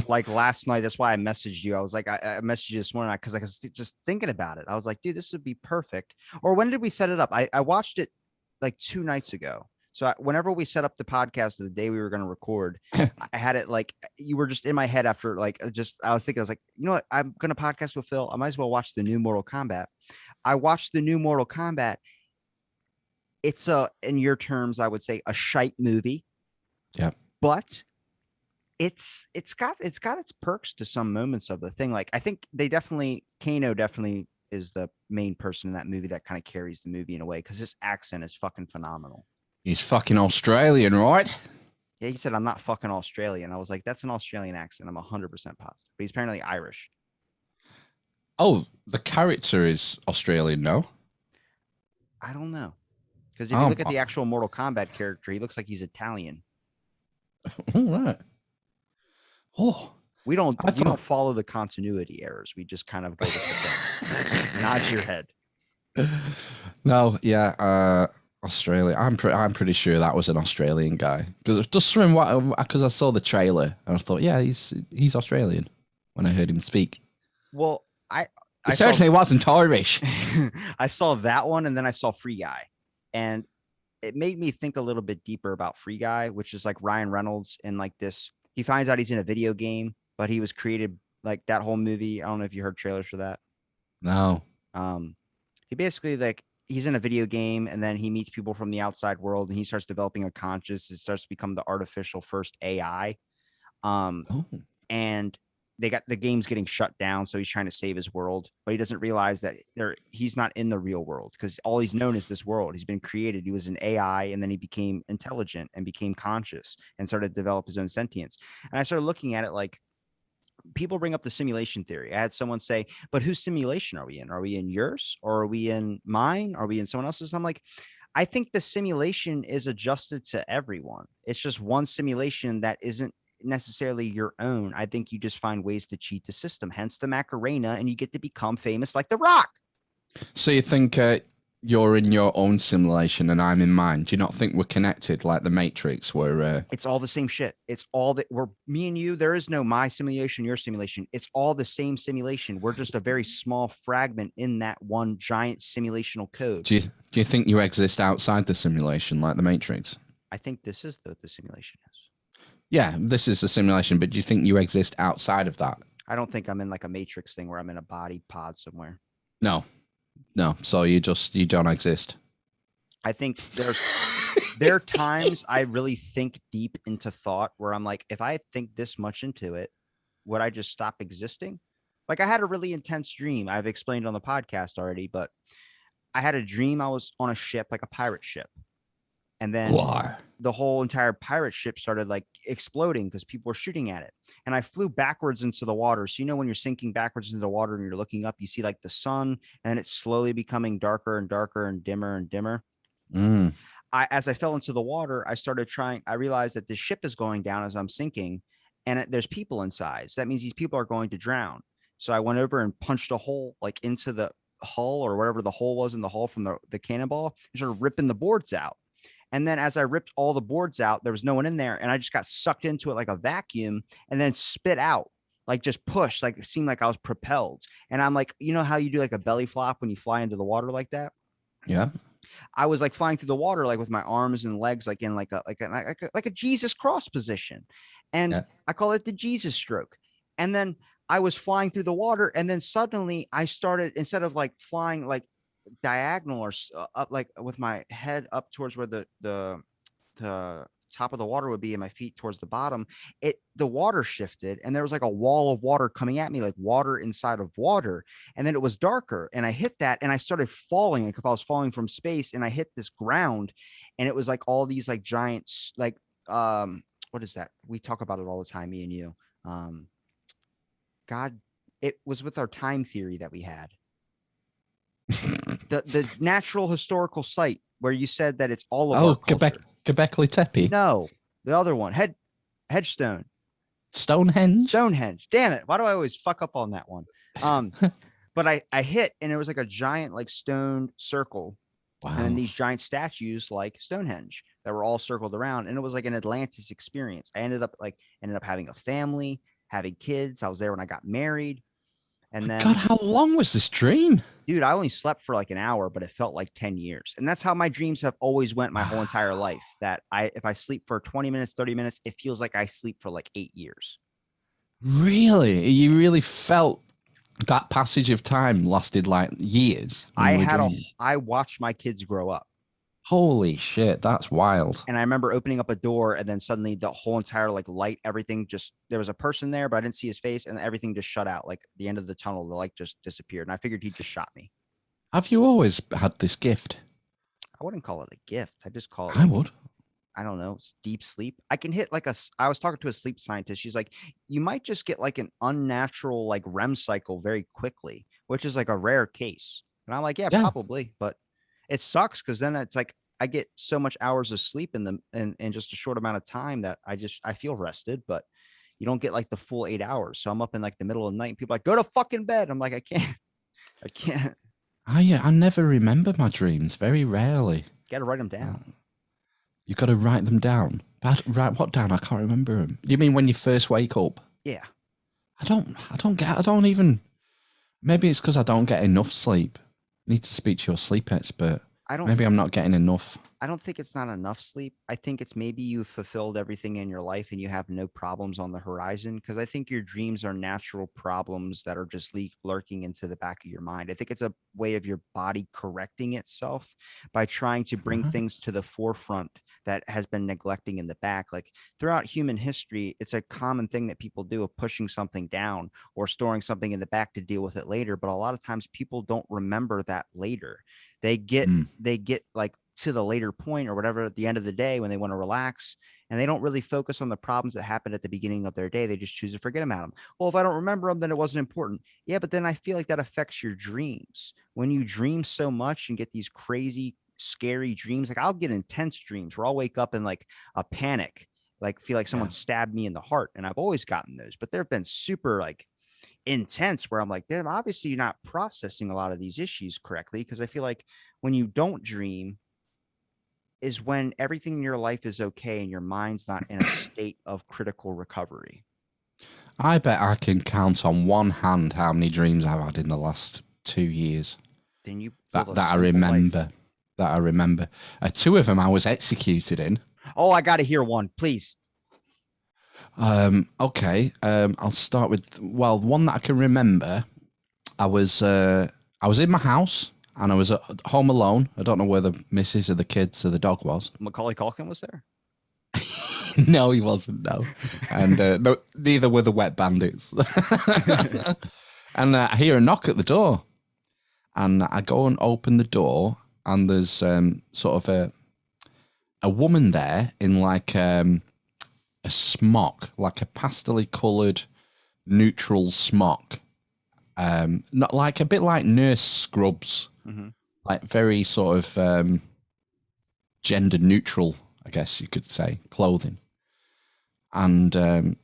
Like last night, that's why I messaged you. I was like, I messaged you this morning because I was just thinking about it. I was like, dude, this would be perfect. Or when did we set it up? I watched it like 2 nights ago. So whenever we set up the podcast the day we were going to record, I had it like you were just in my head after like I was thinking, I was like, you know what? I'm going to podcast with Phil. I might as well watch the new Mortal Kombat. I watched the new Mortal Kombat. It's in your terms, I would say a shite movie. Yeah. But it's got its perks to some moments of the thing. Like I think Kano definitely is the main person in that movie that kind of carries the movie in a way because his accent is fucking phenomenal. He's fucking Australian, right? Yeah, he said I'm not fucking Australian. I was like, that's an Australian accent. I'm 100% positive. But he's apparently Irish. Oh, the character is Australian, no? I don't know. Because if you look at the actual Mortal Kombat character, he looks like he's Italian. All right. Oh, we don't follow the continuity errors. We just kind of go with the thing. Nod your head. No, yeah, Australia. I'm pretty sure that was an Australian guy because I saw the trailer and I thought, yeah, he's Australian when I heard him speak. Well, I certainly wasn't Irish. I saw that one and then I saw Free Guy, and it made me think a little bit deeper about Free Guy, which is like Ryan Reynolds and like this. He finds out he's in a video game, but he was created like that whole movie. I don't know if you heard trailers for that. No. He basically like he's in a video game and then he meets people from the outside world and he starts developing a conscious. It starts to become the artificial first AI. And the game's getting shut down, so he's trying to save his world, but he doesn't realize that he's not in the real world because all he's known is this world. He's been created. He was an AI, and then he became intelligent and became conscious and started to develop his own sentience. And I started looking at it like people bring up the simulation theory. I had someone say, but whose simulation are we in? Are we in yours or are we in mine? Are we in someone else's? And I'm like, I think the simulation is adjusted to everyone. It's just one simulation that isn't necessarily your own. I think you just find ways to cheat the system, hence the Macarena, and you get to become famous like The Rock. So you think you're in your own simulation and I'm in mine? Do you not think we're connected like the Matrix where it's all the same shit? It's all that we're me and you. There is no my simulation, your simulation. It's all the same simulation. We're just a very small fragment in that one giant simulational code. Do you think you exist outside the simulation like the Matrix? I think this is the simulation is. Yeah, this is a simulation, but do you think you exist outside of that? I don't think I'm in like a Matrix thing where I'm in a body pod somewhere. No. So you don't exist. I think there are times I really think deep into thought where I'm like, if I think this much into it, would I just stop existing? Like I had a really intense dream. I've explained on the podcast already, but I had a dream I was on a ship, like a pirate ship. And then the whole entire pirate ship started like exploding because people were shooting at it. And I flew backwards into the water. So, when you're sinking backwards into the water and you're looking up, you see like the sun and it's slowly becoming darker and darker and dimmer and dimmer. As I fell into the water, I realized that the ship is going down as I'm sinking and there's people inside. So that means these people are going to drown. So I went over and punched a hole like into the hull or whatever the hole was in the hull from the cannonball and started ripping the boards out. And then as I ripped all the boards out, there was no one in there. And I just got sucked into it like a vacuum and then spit out, like just pushed, like it seemed like I was propelled. And I'm like, you know how you do like a belly flop when you fly into the water like that? Yeah. I was like flying through the water, like with my arms and legs, like in like a Jesus cross position. And I call it the Jesus stroke. And then I was flying through the water. And then suddenly I started, instead of like flying like diagonal or up like with my head up towards where the top of the water would be and my feet towards the bottom, the water shifted and there was like a wall of water coming at me, like water inside of water. And then it was darker and I hit that and I started falling, like if I was falling from space, and I hit this ground and it was like all these like giants, like what is that? We talk about it all the time, me and you. Um God, it was with our time theory that we had. The natural historical site where you said that it's all of our culture. Göbekli Tepe. No, the other one, Headstone. Stonehenge. Damn it! Why do I always fuck up on that one? But I hit and it was like a giant like stone circle, Wow. and then these giant statues like Stonehenge that were all circled around, and it was like an Atlantis experience. I ended up having a family, having kids. I was there when I got married. And then, God, how long was this dream? Dude, I only slept for like an hour, but it felt like 10 years. And that's how my dreams have always went my whole entire life. That if I sleep for 20 minutes, 30 minutes, it feels like I sleep for like 8 years. Really? You really felt that passage of time lasted like years? I watched my kids grow up. Holy shit, that's wild. And I remember opening up a door and then suddenly the whole entire like light, everything there was a person there, but I didn't see his face, and everything just shut out. Like the end of the tunnel, the light just disappeared. And I figured he just shot me. Have you always had this gift? I wouldn't call it a gift. I just call it. I would. I don't know. It's deep sleep. I can hit I was talking to a sleep scientist. She's like, you might just get like an unnatural like REM cycle very quickly, which is like a rare case. And I'm like, yeah. Probably. But it sucks because then it's like I get so much hours of sleep in just a short amount of time that I feel rested, but you don't get like the full 8 hours. So I'm up in like the middle of the night and people are like, go to fucking bed. I'm like, I can't. I never remember my dreams. Very rarely. You got to write them down. You got to write them down. Write what down? I can't remember them. You mean when you first wake up? Yeah. I don't even. Maybe it's because I don't get enough sleep. I need to speak to your sleep expert. Maybe I'm not getting enough. I don't think it's not enough sleep. I think it's maybe you've fulfilled everything in your life and you have no problems on the horizon. Because I think your dreams are natural problems that are just lurking into the back of your mind. I think it's a way of your body correcting itself by trying to bring things to the forefront that has been neglecting in the back. Like throughout human history, it's a common thing that people do of pushing something down or storing something in the back to deal with it later. But a lot of times people don't remember that later. They get like to the later point or whatever at the end of the day when they want to relax, and they don't really focus on the problems that happened at the beginning of their day. They just choose to forget about them. Well, if I don't remember them, then it wasn't important. Yeah, but then I feel like that affects your dreams. When you dream so much and get these crazy, scary dreams, like I'll get intense dreams where I'll wake up in like a panic, like feel like someone stabbed me in the heart. And I've always gotten those, but they've been super like intense where I'm like, damn, obviously you're not processing a lot of these issues correctly. Because I feel like when you don't dream is when everything in your life is okay and your mind's not in a state of critical recovery. I bet I can count on one hand how many dreams I've had in the last 2 years. Then you that I remember. Life. That I remember. 2 of them I was executed in. Oh, I got to hear one, please. Okay. I'll start with one that I can remember. I was in my house. And I was at home alone. I don't know where the missus or the kids or the dog was. Macaulay Culkin was there? No, he wasn't, no. And no, neither were the Wet Bandits. And I hear a knock at the door. And I go and open the door. And there's sort of a woman there in like a smock, like a pastel coloured neutral smock. Not like a bit like Nurse Scrubs. Mm-hmm. Like very sort of gender neutral, I guess you could say, clothing. And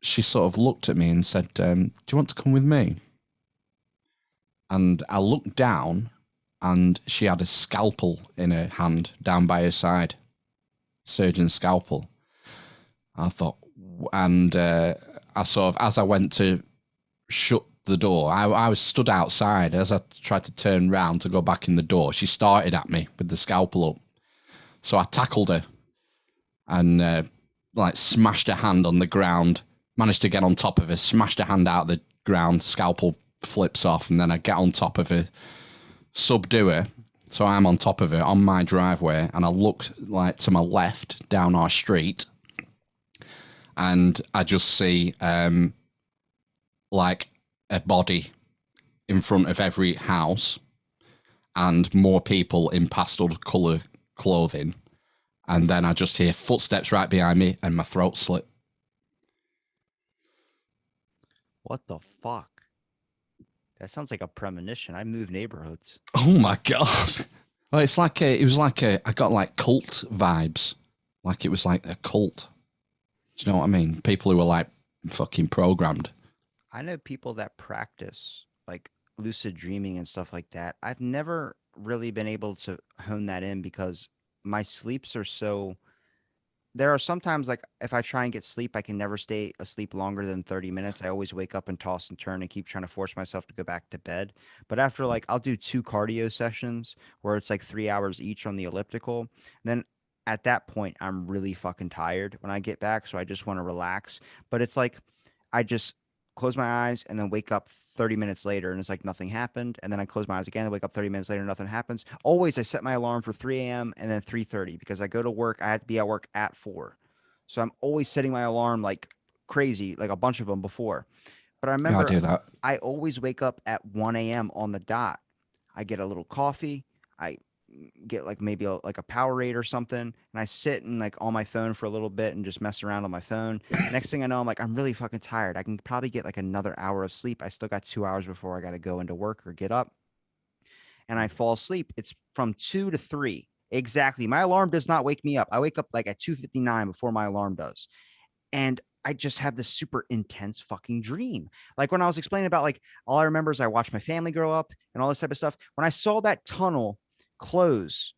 she sort of looked at me and said, do you want to come with me? And I looked down and she had a scalpel in her hand down by her side. Surgeon's scalpel. I thought, and I sort of, as I went to shut the door, I was stood outside. As I tried to turn round to go back in the door, she started at me with the scalpel up. So I tackled her and like smashed her hand on the ground, managed to get on top of her, smashed her hand out of the ground, scalpel flips off, and then I get on top of her, subdue her, So I'm on top of it on my driveway, and I look like to my left down our street, and I just see like a body in front of every house, and more people in pastel colour clothing. And then I just hear footsteps right behind me, and my throat slit. What the fuck? That sounds like a premonition. I move neighborhoods. Oh my god! Well, it was like I got like cult vibes, like it was like a cult. Do you know what I mean? People who were like fucking programmed. I know people that practice like lucid dreaming and stuff like that. I've never really been able to hone that in because my sleeps are so there are sometimes like if I try and get sleep, I can never stay asleep longer than 30 minutes. I always wake up and toss and turn and keep trying to force myself to go back to bed. But after like I'll do two cardio sessions where it's like 3 hours each on the elliptical. Then at that point, I'm really fucking tired when I get back. So I just want to relax. But it's like I just close my eyes and then wake up 30 minutes later and it's like nothing happened. And then I close my eyes again and wake up 30 minutes later, nothing happens. Always I set my alarm for 3 a.m. and then 3:30 because I go to work. I have to be at work at 4. So I'm always setting my alarm like crazy, like a bunch of them before. But I Yeah, I remember do that. I always wake up at 1 a.m. on the dot. I get a little coffee. I get like maybe like a Powerade or something, and I sit and like on my phone for a little bit and just mess around on my phone. Next thing I know, I'm like, I'm really fucking tired. I can probably get like another hour of sleep. I still got 2 hours before I got to go into work or get up, and I fall asleep. It's from 2 to 3 exactly. My alarm does not wake me up. I wake up like at 2:59 before my alarm does, and I just have this super intense fucking dream. Like when I was explaining about like all I remember is I watched my family grow up and all this type of stuff. When I saw that tunnel close,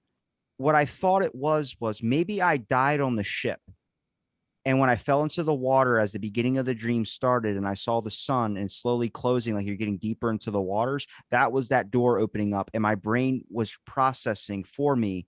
what I thought it was maybe I died on the ship. And when I fell into the water as the beginning of the dream started and I saw the sun and slowly closing, like you're getting deeper into the waters, that was that door opening up. And my brain was processing for me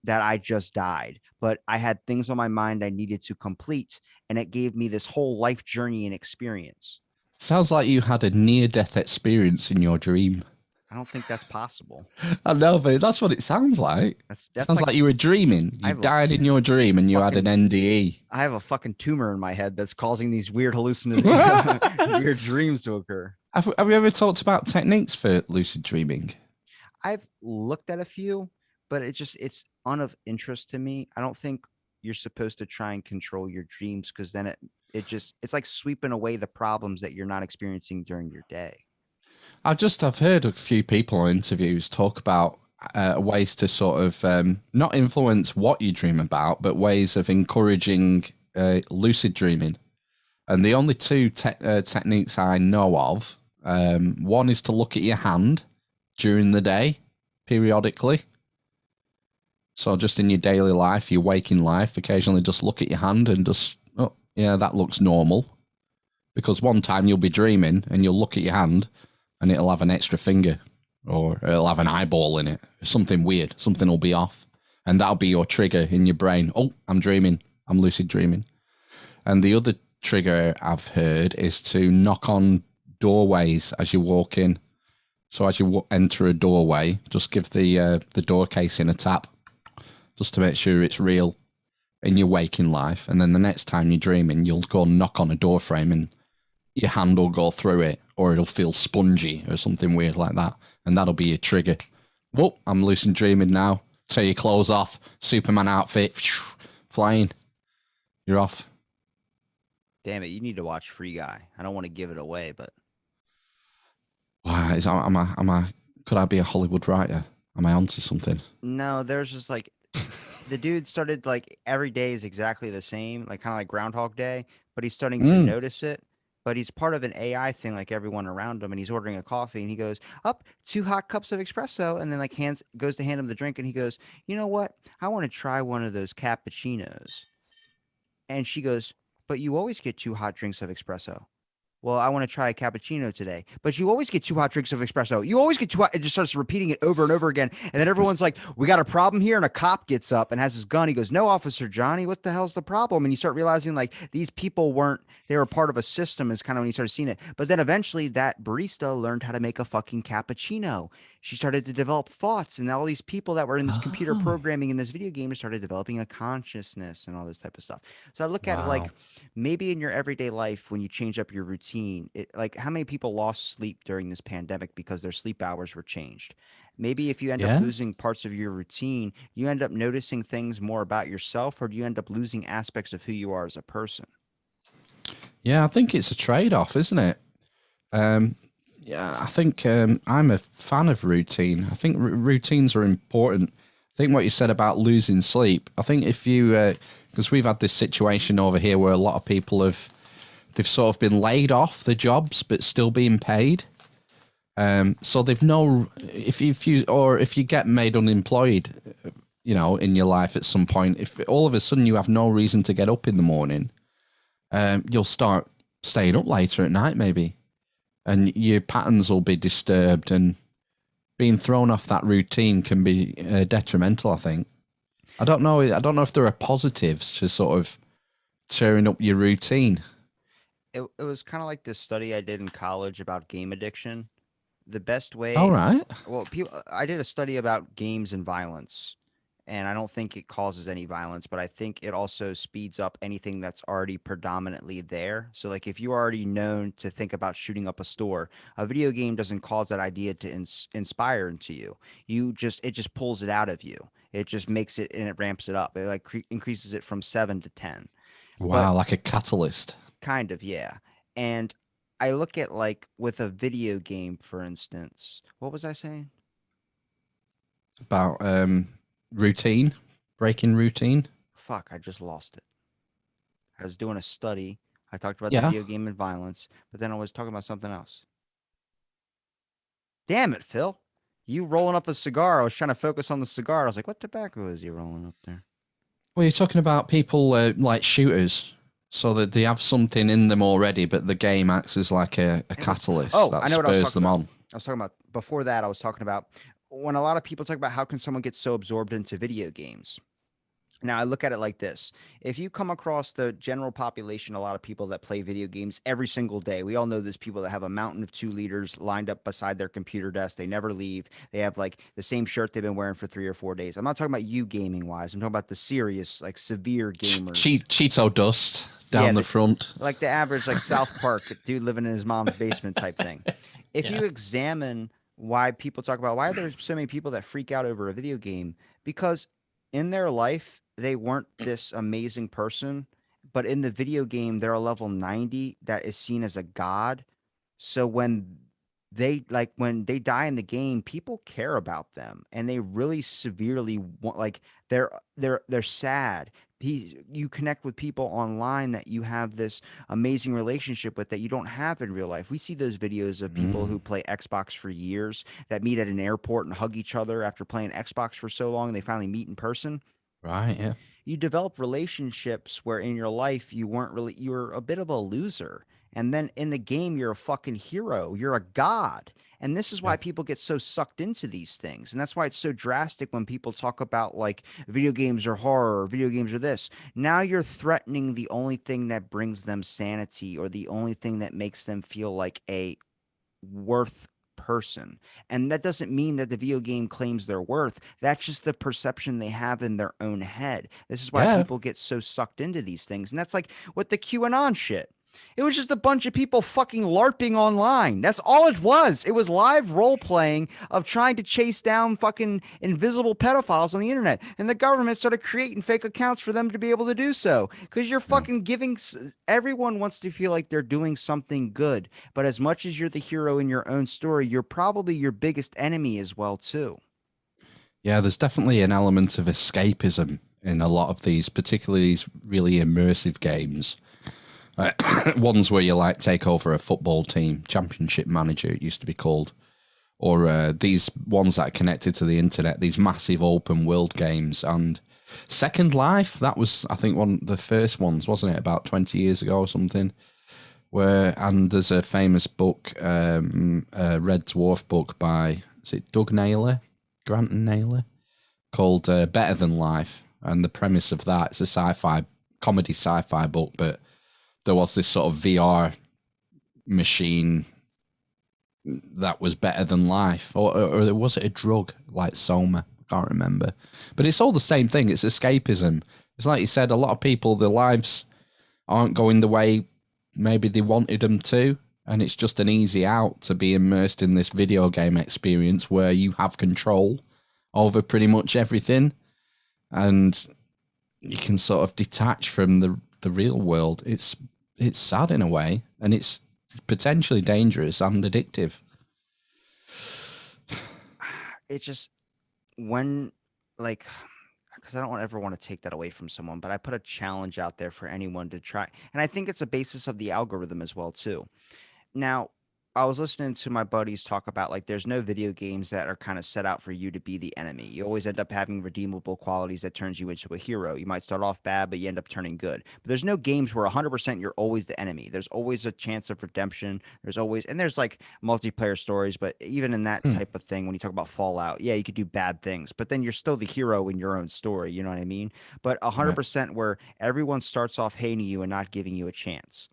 that I just died. But I had things on my mind I needed to complete. And it gave me this whole life journey and experience. Sounds like you had a near-death experience in your dream. I don't think that's possible. I know, but that's what it sounds like. That's Sounds like like you were dreaming. I You have a died in your dream and you had an fucking NDE. I have a fucking tumor in my head that's causing these weird hallucinations, weird dreams to occur. Have you ever talked about techniques for lucid dreaming? I've looked at a few, but it's of interest to me. I don't think you're supposed to try and control your dreams because then it's like sweeping away the problems that you're not experiencing during your day. I've heard a few people in interviews talk about ways to sort of not influence what you dream about, but ways of encouraging lucid dreaming. And the only two techniques I know of, one is to look at your hand during the day, periodically. So just in your daily life, your waking life, occasionally just look at your hand and just, oh, yeah, that looks normal. Because one time you'll be dreaming and you'll look at your hand and it'll have an extra finger or it'll have an eyeball in it. Something weird. Something will be off. And that'll be your trigger in your brain. Oh, I'm dreaming. I'm lucid dreaming. And the other trigger I've heard is to knock on doorways as you walk in. So as you enter a doorway, just give the door casing a tap just to make sure it's real in your waking life. And then the next time you're dreaming, you'll go knock on a door frame and your hand will go through it, or it'll feel spongy or something weird like that. And that'll be your trigger. Whoa, I'm lucid dreaming now. Take your clothes off, Superman outfit, flying. You're off. Damn it, you need to watch Free Guy. I don't want to give it away, but Wow, could I be a Hollywood writer? Am I onto something? no, there's just like the dude started like every day is exactly the same, like kind of like Groundhog Day, but he's starting to notice it. But he's part of an AI thing, like everyone around him, and he's ordering a coffee, and he goes, "Up, 2 hot cups of espresso," and then like goes to hand him the drink, and he goes, "You know what? I want to try one of those cappuccinos." And she goes, "But you always get 2 hot drinks of espresso." well, I want to try a cappuccino today. But you always get 2 hot drinks of espresso. You always get 2 hot. It just starts repeating it over and over again. And then everyone's like, we got a problem here. And a cop gets up and has his gun. He goes, no, Officer Johnny, what the hell's the problem? And you start realizing like these people weren't, they were part of a system is kind of when you started seeing it. But then eventually that barista learned how to make a fucking cappuccino. She started to develop thoughts. And all these people that were in this computer Oh, programming in this video game started developing a consciousness and all this type of stuff. So I look at it like, wow. maybe in your everyday life when you change up your routine like how many people lost sleep during this pandemic because their sleep hours were changed. Maybe if you end up Yeah. losing parts of your routine, you end up noticing things more about yourself, or do you end up losing aspects of who you are as a person? Yeah, I think it's a trade-off, isn't it? Um, yeah, I think I'm a fan of routine. I think routines are important. I think what you said about losing sleep. I think if you, because we've had this situation over here where a lot of people they've sort of been laid off the jobs but still being paid. So they've no if you get made unemployed, in your life at some point, if all of a sudden you have no reason to get up in the morning, you'll start staying up later at night maybe, and your patterns will be disturbed, and being thrown off that routine can be detrimental. I think. I don't know. I don't know if there are positives to sort of tearing up your routine. It was kind of like this study I did in college about game addiction. The best All way, right. well, I did a study about games and violence, and I don't think it causes any violence, but I think it also speeds up anything that's already predominantly there. So, like, if you're already known to think about shooting up a store, a video game doesn't cause that idea to inspire into you. It just pulls it out of you. It just makes it and it ramps it up. It like increases it from 7 to 10. But Wow, like a catalyst. kind of, yeah. And I look at like with a video game, for instance. What was I saying? About routine, breaking routine. Fuck, I just lost it. I was doing a study. I talked about the Yeah. video game and violence, but then I was talking about something else. Damn it, Phil. You rolling up a cigar. I was trying to focus on the cigar. I was like, what tobacco is he rolling up there? Well, you're talking about people like shooters, so that they have something in them already, but the game acts as like a It was, catalyst oh, that I know what I was spurs talking them about. on. I was talking about before that, I was talking about when a lot of people talk about how can someone get so absorbed into video games. Now, I look at it like this. If you come across the general population, a lot of people that play video games every single day, we all know there's people that have a mountain of 2 liters lined up beside their computer desk. They never leave. They have like the same shirt they've been wearing for 3 or 4 days. I'm not talking about you gaming wise. I'm talking about the serious, like severe gamers. Cheeto dust Yeah, down the front. like the average, like South Park dude living in his mom's basement type thing. If Yeah. you examine why people talk about why there's so many people that freak out over a video game, because in their life they weren't this amazing person, but in the video game they're a level 90 that is seen as a god. So when they die in the game, people care about them and they really severely want like they're sad. You connect with people online that you have this amazing relationship with that you don't have in real life. We see those videos of people Mm, who play Xbox for years that meet at an airport and hug each other after playing Xbox for so long and they finally meet in person. right. Yeah. You develop relationships where in your life you're a bit of a loser. And then in the game, you're a fucking hero. You're a god. And this is why Yeah. people get so sucked into these things. And that's why it's so drastic when people talk about like video games are horror, or video games are this. Now you're threatening the only thing that brings them sanity or the only thing that makes them feel like a worth person. And that doesn't mean that the video game claims their worth. That's just the perception they have in their own head. This is why Yeah. people get so sucked into these things. And that's like with the QAnon shit. It was just a bunch of people fucking LARPing online. That's all it was. It was live role playing of trying to chase down fucking invisible pedophiles on the internet. And the government started creating fake accounts for them to be able to do so. Because you're Yeah. fucking everyone wants to feel like they're doing something good. But as much as you're the hero in your own story, you're probably your biggest enemy as well, too. Yeah. There's definitely an element of escapism in a lot of these, particularly these really immersive games. Ones where you like take over a football team, Championship Manager, it used to be called, or these ones that are connected to the internet, these massive open world games. And Second Life, that was, I think, one of the first ones, wasn't it? About 20 years ago or something. and there's a famous book, Red Dwarf book by, is it Doug Naylor, Grant and Naylor, called Better Than Life. And the premise of that, it's a comedy sci-fi book, but there was this sort of VR machine that was better than life, or was it a drug like Soma? I can't remember, but it's all the same thing. It's escapism. It's like you said, a lot of people, their lives aren't going the way maybe they wanted them to, and it's just an easy out to be immersed in this video game experience where you have control over pretty much everything, and you can sort of detach from the real world. It's sad in a way, and it's potentially dangerous and addictive. It just when like because I don't ever want to take that away from someone, but I put a challenge out there for anyone to try, and I think it's a basis of the algorithm as well too. Now, I was listening to my buddies talk about like there's no video games that are kind of set out for you to be the enemy. You always end up having redeemable qualities that turns you into a hero. You might start off bad, but you end up turning good. But there's no games where 100% you're always the enemy. There's always a chance of redemption. There's always, and there's like multiplayer stories, but even in that type of thing, when you talk about Fallout, yeah, you could do bad things, but then you're still the hero in your own story. You know what I mean? But Yeah. 100% where everyone starts off hating you and not giving you a chance.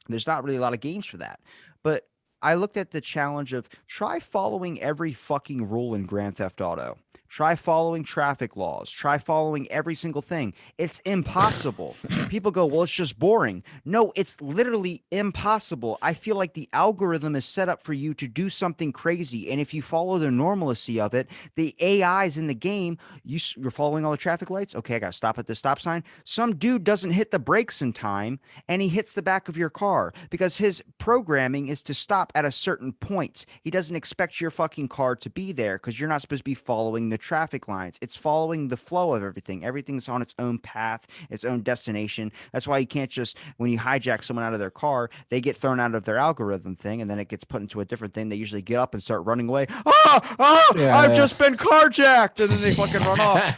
There's not really a lot of games for that. But I looked at the challenge of try following every fucking rule in Grand Theft Auto. Try following traffic laws. Try following every single thing. It's impossible. People go, well, it's just boring. No, it's literally impossible. I feel like the algorithm is set up for you to do something crazy. And if you follow the normalcy of it, the AIs in the game, you're following all the traffic lights. Okay, I got to stop at the stop sign. Some dude doesn't hit the brakes in time and he hits the back of your car because his programming is to stop at a certain point. He doesn't expect your fucking car to be there because you're not supposed to be following the traffic lines. It's following the flow of everything. Everything's on its own path, its own destination. That's why you can't just, when you hijack someone out of their car, they get thrown out of their algorithm thing and then it gets put into a different thing. They usually get up and start running away. I've just been carjacked. And then they fucking run off.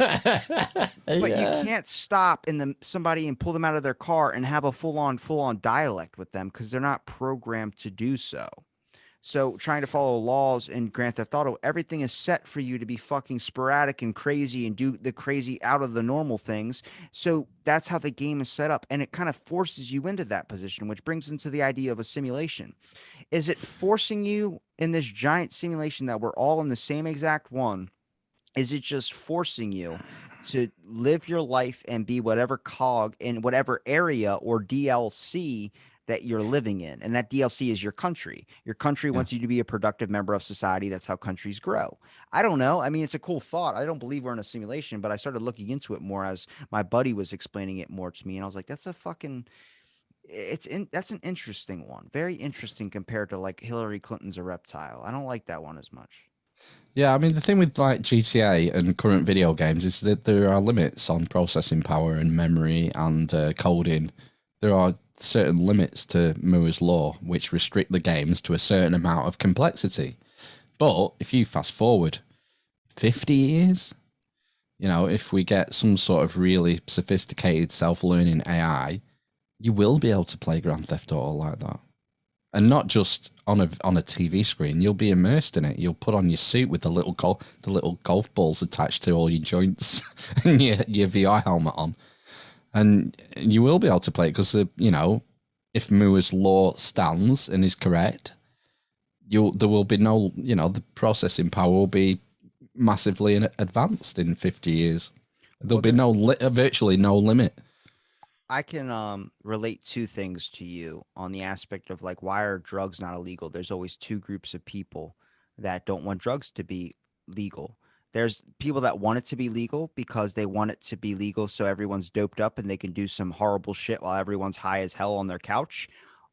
But you can't stop somebody and pull them out of their car and have a full on dialect with them because they're not programmed to do so. So trying to follow laws in Grand Theft Auto, everything is set for you to be fucking sporadic and crazy and do the crazy out of the normal things. So that's how the game is set up. And it kind of forces you into that position, which brings into the idea of a simulation. Is it forcing you in this giant simulation that we're all in the same exact one? Is it just forcing you to live your life and be whatever cog in whatever area or DLC that you're living in? And that DLC is your country. Your country Yeah. wants you to be a productive member of society. That's how countries grow. I don't know. I mean, it's a cool thought. I don't believe we're in a simulation, but I started looking into it more as my buddy was explaining it more to me. And I was like, that's a fucking that's an interesting one. Very interesting compared to like Hillary Clinton's a reptile. I don't like that one as much. Yeah, I mean, the thing with like GTA and current video games is that there are limits on processing power and memory and coding. There are certain limits to Moore's law which restrict the games to a certain amount of complexity. But if you fast forward 50 years, you know, if we get some sort of really sophisticated self-learning AI, you will be able to play Grand Theft Auto like that. And not just on a TV screen. You'll be immersed in it. You'll put on your suit with the little golf balls attached to all your joints and your VR helmet on, and you will be able to play it because you know, if Moore's law stands and is correct, there will be no, you know, the processing power will be massively advanced in 50 years. There'll Well, be virtually no limit. I can relate two things to you on the aspect of like why are drugs not illegal? There's always two groups of people that don't want drugs to be legal. There's people that want it to be legal because they want it to be legal so everyone's doped up and they can do some horrible shit while everyone's high as hell on their couch.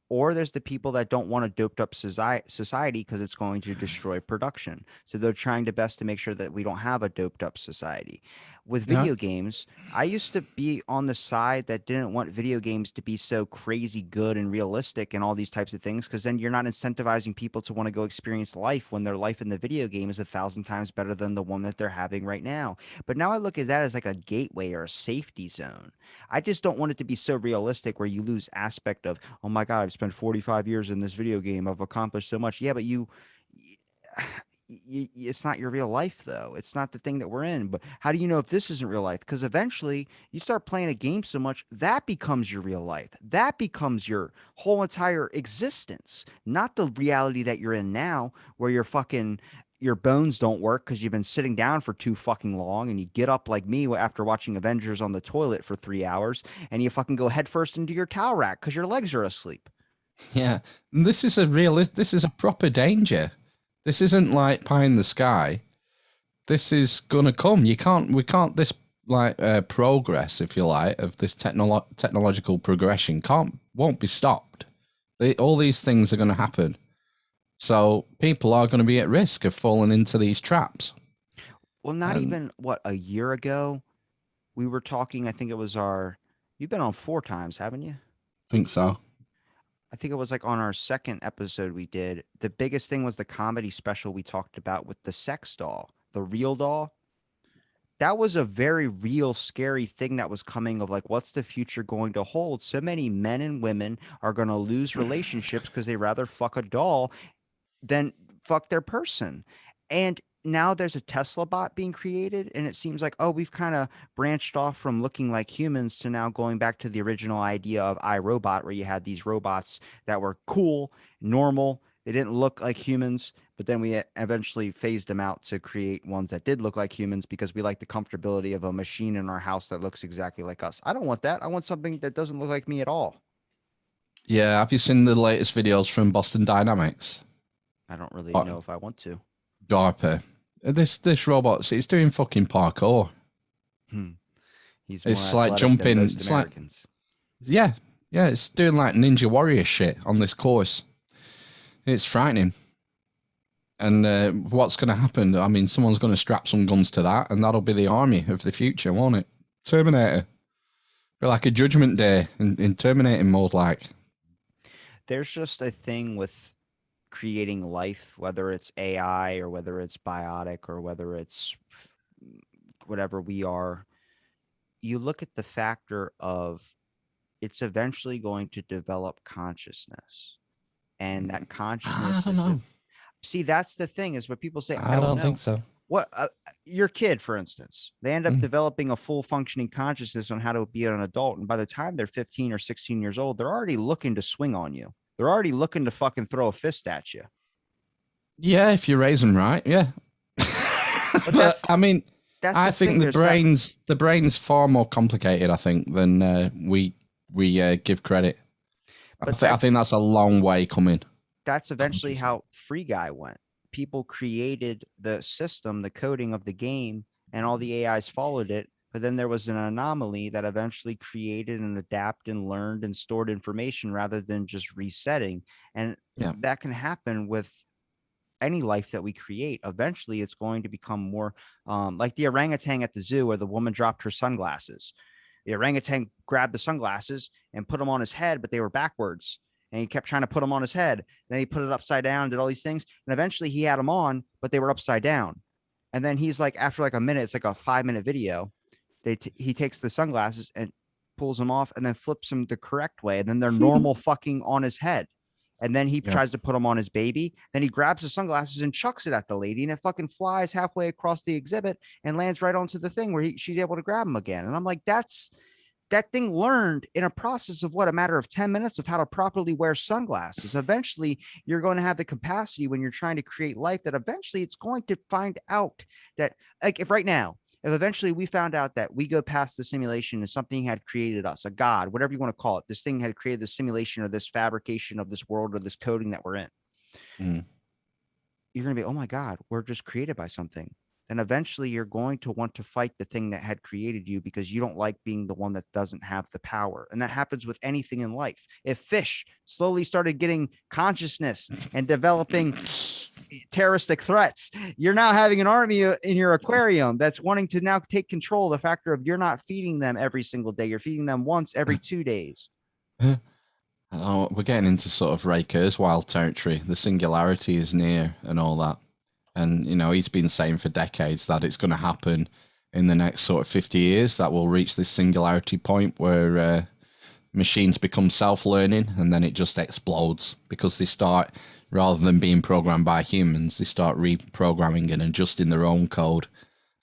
Or there's the people that don't want a doped up society because it's going to destroy production. So they're trying to best to make sure that we don't have a doped up society. with Yeah. video games, I used to be on the side that didn't want video games to be so crazy good and realistic and all these types of things, because then you're not incentivizing people to want to go experience life when their life in the video game is 1,000 times better than the one that they're having right now. But now I look at that as like a gateway or a safety zone. I just don't want it to be so realistic where you lose aspect of, oh my God, I've spent 45 years in this video game. I've accomplished so much. Yeah, but it's not your real life though. It's not the thing that we're in. But how do you know if this isn't real life? Because eventually you start playing a game so much that becomes your real life. That becomes your whole entire existence, not the reality that you're in now, where you're fucking your bones don't work because you've been sitting down for too fucking long, and you get up like me after watching Avengers on the toilet for 3 hours, and you fucking go headfirst into your towel rack because your legs are asleep. Yeah. And this is this is a proper danger. This isn't like pie in the sky. This is gonna come. We can't this like progress, if you like, of this technological progression won't be stopped. All these things are going to happen. So people are going to be at risk of falling into these traps. Well, not And even what, a year ago, we were talking. I think it was you've been on 4 times, haven't you? I think so. I think it was like on our second episode we did. The biggest thing was the comedy special we talked about with the sex doll, the real doll. That was a very real, scary thing that was coming of like, what's the future going to hold? So many men and women are going to lose relationships because they rather fuck a doll than fuck their person. And now there's a Tesla bot being created, and it seems like, oh, we've kind of branched off from looking like humans to now going back to the original idea of iRobot, where you had these robots that were cool, normal. They didn't look like humans, but then we eventually phased them out to create ones that did look like humans because we like the comfortability of a machine in our house that looks exactly like us. I don't want that. I want something that doesn't look like me at all. Yeah, have you seen the latest videos from Boston Dynamics? I don't really Or know if I want to. DARPA. This robot, it's doing fucking parkour. Hmm. He's more It's like athletic than jumping. most It's like Americans. yeah, yeah. It's doing like Ninja Warrior shit on this course. It's frightening. And what's going to happen? I mean, someone's going to strap some guns to that, and that'll be the army of the future, won't it? Terminator. Be like a Judgment Day in Terminating mode, like. There's just a thing with creating life, whether it's AI or whether it's biotic or whether it's whatever we are. You look at the factor of it's eventually going to develop consciousness. And that I consciousness don't is know. see, that's the thing is what people say, I I don't don't think know. so. What your kid, for instance, they end up Mm. developing a full functioning consciousness on how to be an adult. And by the time they're 15 or 16 years old, they're already looking to swing on you. They're already looking to fucking throw a fist at you. Yeah, if you raise them right, yeah. But But I mean, that's I the think thing. There's that. the brain's far more complicated. I think than we give credit. But I think that's a long way coming. that's eventually how Free Guy went. People created the system, the coding of the game, and all the AIs followed it. But then there was an anomaly that eventually created and adapted and learned and stored information rather than just resetting. And Yeah, that can happen with any life that we create. Eventually, it's going to become more like the orangutan at the zoo where the woman dropped her sunglasses. The orangutan grabbed the sunglasses and put them on his head, but they were backwards. And he kept trying to put them on his head. Then he put it upside down, did all these things. And eventually he had them on, but they were upside down. And then he's like, after like a minute, it's like a 5 minute video. He takes the sunglasses and pulls them off and then flips them the correct way. And then they're normal fucking on his head. And then he yeah, tries to put them on his baby. Then he grabs the sunglasses and chucks it at the lady, and it fucking flies halfway across the exhibit and lands right onto the thing where she's able to grab him again. And I'm like, that thing learned in a process of what, a matter of 10 minutes of how to properly wear sunglasses. Eventually, you're going to have the capacity when you're trying to create life that eventually it's going to find out that, like, if right now, if eventually we found out that we go past the simulation and something had created us, a god, whatever you want to call it, this thing had created this simulation or this fabrication of this world or this coding that we're in, mm. you're going to be, oh my God, we're just created by something. then eventually you're going to want to fight the thing that had created you because you don't like being the one that doesn't have the power. And that happens with anything in life. If fish slowly started getting consciousness and developing terroristic threats, you're now having an army in your aquarium that's wanting to now take control of the factor of you're not feeding them every single day. You're feeding them once every 2 days. Oh, we're getting into sort of Ray Kurzweil territory. The singularity is near and all that. And, you know, he's been saying for decades that it's going to happen in the next sort of 50 years, that we'll reach this singularity point where machines become self-learning, and then it just explodes because they start, rather than being programmed by humans, they start reprogramming and adjusting their own code,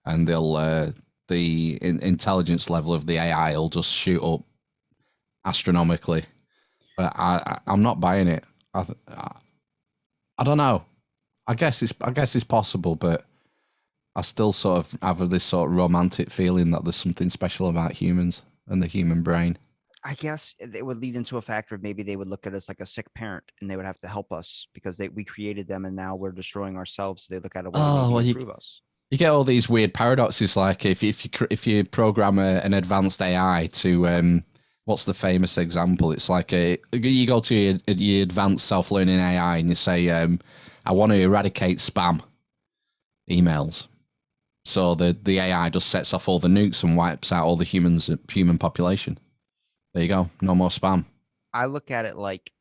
and they'll the intelligence level of the AI will just shoot up astronomically. But I'm not buying it. I don't know. I guess it's possible, but I still sort of have this sort of romantic feeling that there's something special about humans and the human brain. I guess it would lead into a factor of maybe they would look at us like a sick parent and they would have to help us because we created them and now we're destroying ourselves. So they look at a way to Oh, maybe well, improve us. you get all these weird paradoxes, like if you program an advanced AI to what's the famous example? It's like you go to your advanced self-learning AI and you say, I want to eradicate spam emails. So the AI just sets off all the nukes and wipes out all the human population. There you go. No more spam. I look at it like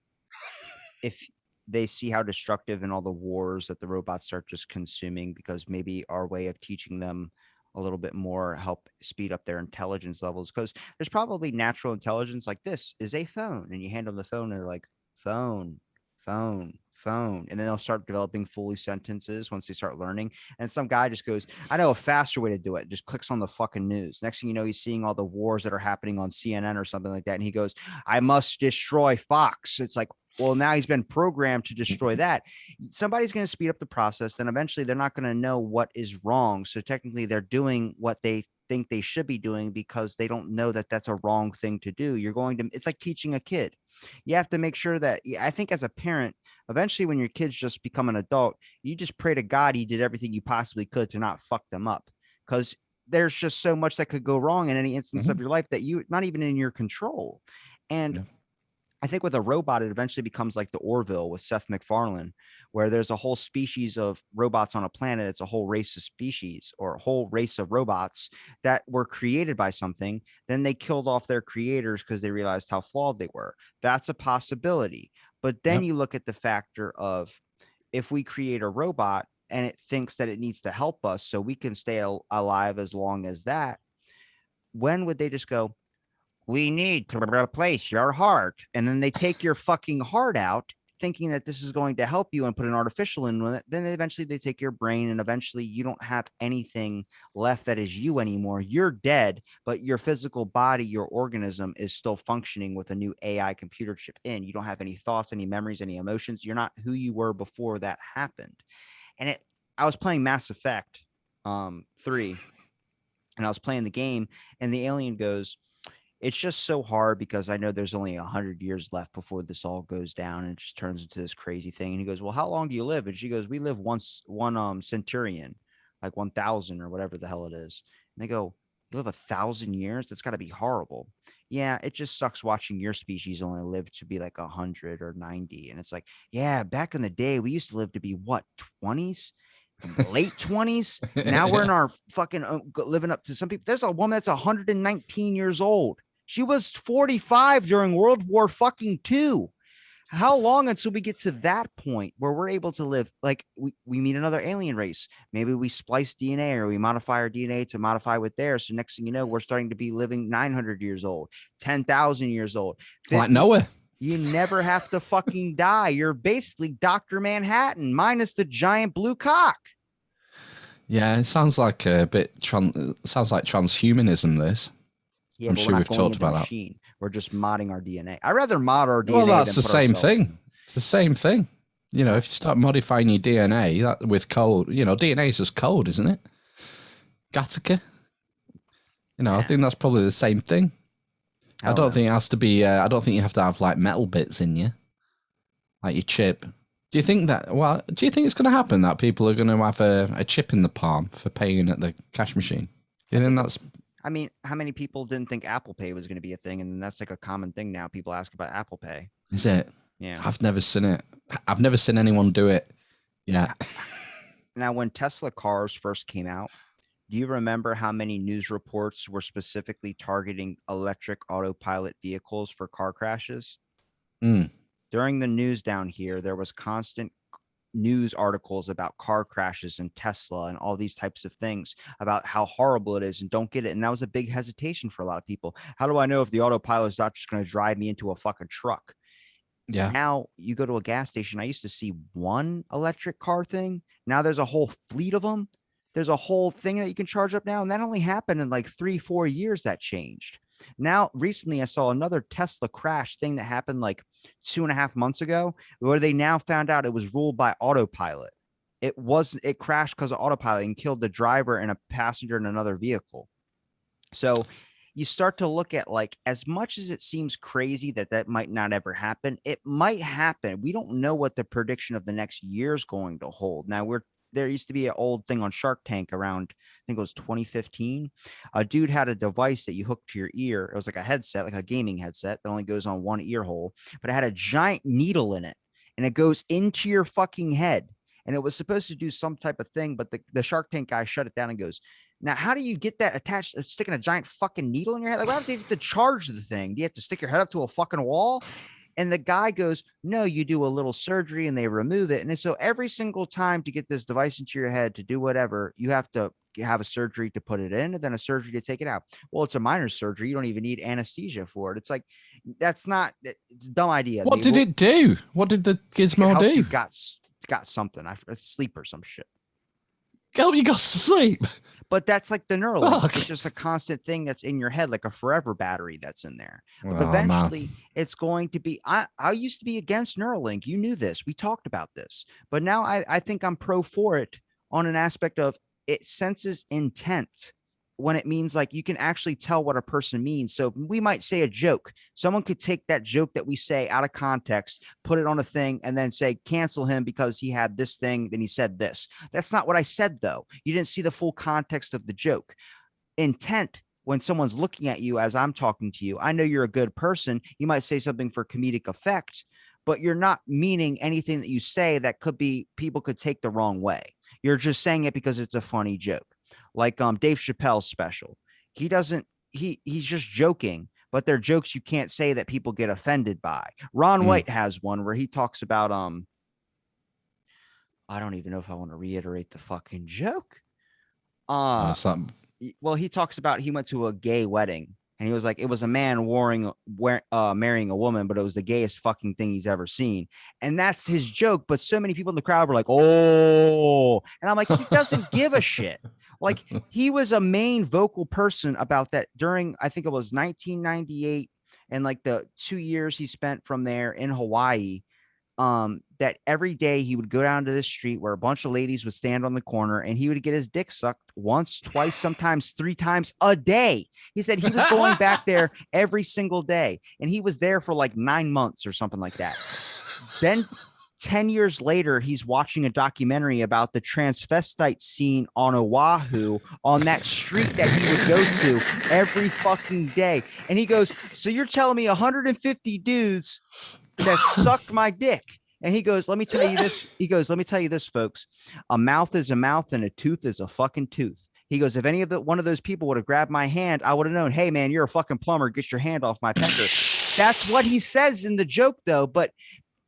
if they see how destructive and all the wars that the robots start just consuming, because maybe our way of teaching them a little bit more help speed up their intelligence levels, because there's probably natural intelligence like this is a phone and you hand them the phone and they're like phone, phone, phone, and then they'll start developing fully sentences once they start learning. And some guy just goes, I know a faster way to do it, just clicks on the fucking news. Next thing you know, he's seeing all the wars that are happening on CNN or something like that, and he goes, I must destroy Fox. It's like, well, now he's been programmed to destroy that. Somebody's going to speed up the process. Then eventually they're not going to know what is wrong. So technically they're doing what they think they should be doing because they don't know that that's a wrong thing to do. You're going to, it's like teaching a kid. You have to make sure that, I think as a parent, eventually when your kids just become an adult, you just pray to God he did everything you possibly could to not fuck them up. Because there's just so much that could go wrong in any instance of your life that you not even in your control. And I think with a robot, it eventually becomes like the Orville with Seth MacFarlane, where there's a whole species of robots on a planet. It's a whole race of species or a whole race of robots that were created by something. Then they killed off their creators because they realized how flawed they were. That's a possibility. But then you look at the factor of if we create a robot and it thinks that it needs to help us so we can stay alive as long as that, when would they just go, we need to replace your heart? And then they take your fucking heart out thinking that this is going to help you and put an artificial in with it. Then eventually they take your brain and eventually you don't have anything left that is you anymore. You're dead, but your physical body, your organism is still functioning with a new AI computer chip in. You don't have any thoughts, any memories, any emotions. You're not who you were before that happened. And I was playing Mass Effect 3 and I was playing the game and the alien goes, it's just so hard because I know there's only 100 years left before this all goes down and it just turns into this crazy thing. And he goes, well, how long do you live? And she goes, we live one centurion, like 1,000 or whatever the hell it is. And they go, you live 1,000 years? That's got to be horrible. Yeah, it just sucks watching your species only live to be like 100 or 90. And it's like, yeah, back in the day, we used to live to be what, 20s? Late 20s. Now we're in our fucking living up to some people. There's a woman that's 119 years old. She was 45 during World War fucking II. How long until we get to that point where we're able to live like we meet another alien race? Maybe we splice DNA or we modify our DNA to modify with theirs. So next thing you know, we're starting to be living 900 years old, 10,000 years old, 50. Like Noah. You never have to fucking die. You're basically Dr. Manhattan minus the giant blue cock. Yeah, it sounds like a bit. Sounds like transhumanism. This. Yeah, I'm but sure we've talked about machine. That. We're just modding our DNA. I'd rather mod our DNA. Well, that's the same thing. It's the same thing. You know, if you start modifying your DNA with code, you know, DNA is just code, isn't it? Gattaca. You know, yeah. I think that's probably the same thing. I don't think it has to be. I don't think you have to have like metal bits in you, like your chip, Do you think that? Well, do you think it's going to happen that people are going to have a chip in the palm for paying at the cash machine? Do I you think think that's? I mean, how many people didn't think Apple Pay was going to be a thing, and that's like a common thing now. People ask about Apple Pay. Is it? Yeah. I've never seen it. I've never seen anyone do it. Yeah. Now, when Tesla cars first came out, do you remember how many news reports were specifically targeting electric autopilot vehicles for car crashes? Mm. During the news down here, there was constant news articles about car crashes and Tesla and all these types of things about how horrible it is and don't get it. And that was a big hesitation for a lot of people. How do I know if the autopilot is not just going to drive me into a fucking truck? Yeah. Now you go to a gas station. I used to see one electric car thing. Now there's a whole fleet of them. There's a whole thing that you can charge up now. And that only happened in like 3, 4 years that changed. Now, recently, I saw another Tesla crash thing that happened like 2.5 months ago, where they now found out it was ruled by autopilot. It crashed because of autopilot and killed the driver and a passenger in another vehicle. So you start to look at like, as much as it seems crazy that that might not ever happen, it might happen. We don't know what the prediction of the next year is going to hold. Now there used to be an old thing on Shark Tank around, I think it was 2015. A dude had a device that you hooked to your ear. It was like a headset, like a gaming headset that only goes on one ear hole, but it had a giant needle in it and it goes into your fucking head. And it was supposed to do some type of thing, but the Shark Tank guy shut it down and goes, now, how do you get that attached, sticking a giant fucking needle in your head? Like, why do you have to charge the thing? Do you have to stick your head up to a fucking wall? And the guy goes, no, you do a little surgery and they remove it. And so every single time to get this device into your head to do whatever, you have to have a surgery to put it in and then a surgery to take it out. Well, it's a minor surgery. You don't even need anesthesia for it. It's like, it's a dumb idea. What did it do? What did the gizmo do? You got something. Sleep or some shit. Girl, you got to sleep. But that's like the Neuralink. It's just a constant thing that's in your head, like a forever battery that's in there. But eventually, it's going to be. I used to be against Neuralink. You knew this. We talked about this. But now I think I'm pro for it on an aspect of it senses intent when it means like you can actually tell what a person means. So we might say a joke. Someone could take that joke that we say out of context, put it on a thing, and then say, cancel him because he had this thing, then he said this. That's not what I said, though. You didn't see the full context of the joke. Intent, when someone's looking at you as I'm talking to you, I know you're a good person. You might say something for comedic effect, but you're not meaning anything that you say that could be, people could take the wrong way. You're just saying it because it's a funny joke. Like Dave Chappelle's special. He's just joking, but they're jokes you can't say that people get offended by. Ron White has one where he talks about I don't even know if I want to reiterate the fucking joke. Well, he talks about he went to a gay wedding and he was like, it was a man marrying a woman, but it was the gayest fucking thing he's ever seen. And that's his joke. But so many people in the crowd were like, oh, and I'm like, he doesn't give a shit. Like, he was a main vocal person about that during, I think it was 1998 and like the 2 years he spent from there in Hawaii. That every day he would go down to this street where a bunch of ladies would stand on the corner and he would get his dick sucked once, twice, sometimes 3 times a day. He said he was going back there every single day and he was there for like 9 months or something like that. Then 10 years later, he's watching a documentary about the transvestite scene on Oahu on that street that he would go to every fucking day. And he goes, so you're telling me 150 dudes that sucked my dick? And he goes, let me tell you this. He goes, let me tell you this, folks. A mouth is a mouth and a tooth is a fucking tooth. He goes, if any of one of those people would have grabbed my hand, I would have known, hey, man, you're a fucking plumber. Get your hand off my pecker. That's what he says in the joke, though. But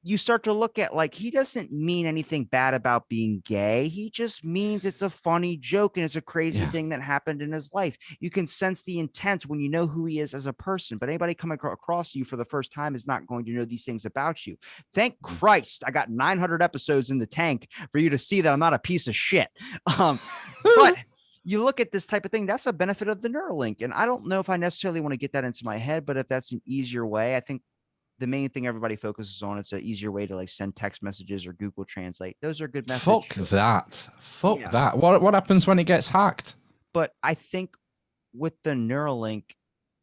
you start to look at, like, he doesn't mean anything bad about being gay. He just means it's a funny joke and it's a crazy thing that happened in his life. You can sense the intent when you know who he is as a person, but anybody coming across you for the first time is not going to know these things about you. Thank Christ I got 900 episodes in the tank for you to see that I'm not a piece of shit. But you look at this type of thing, that's a benefit of the Neuralink. And I don't know if I necessarily want to get that into my head, but if that's an easier way, I think the main thing everybody focuses on, it's an easier way to like send text messages or Google Translate. Those are good messages. Fuck that. What happens when it gets hacked? But I think with the Neuralink,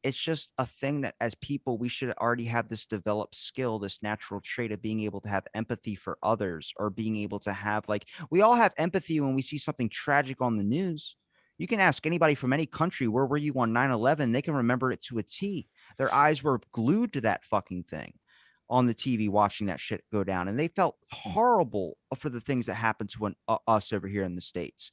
it's just a thing that as people, we should already have this developed skill, this natural trait of being able to have empathy for others, or being able to have, like, we all have empathy when we see something tragic on the news. You can ask anybody from any country, where were you on 9/11? They can remember it to a T. Their eyes were glued to that fucking thing on the TV, watching that shit go down. And they felt horrible for the things that happened to us over here in the States.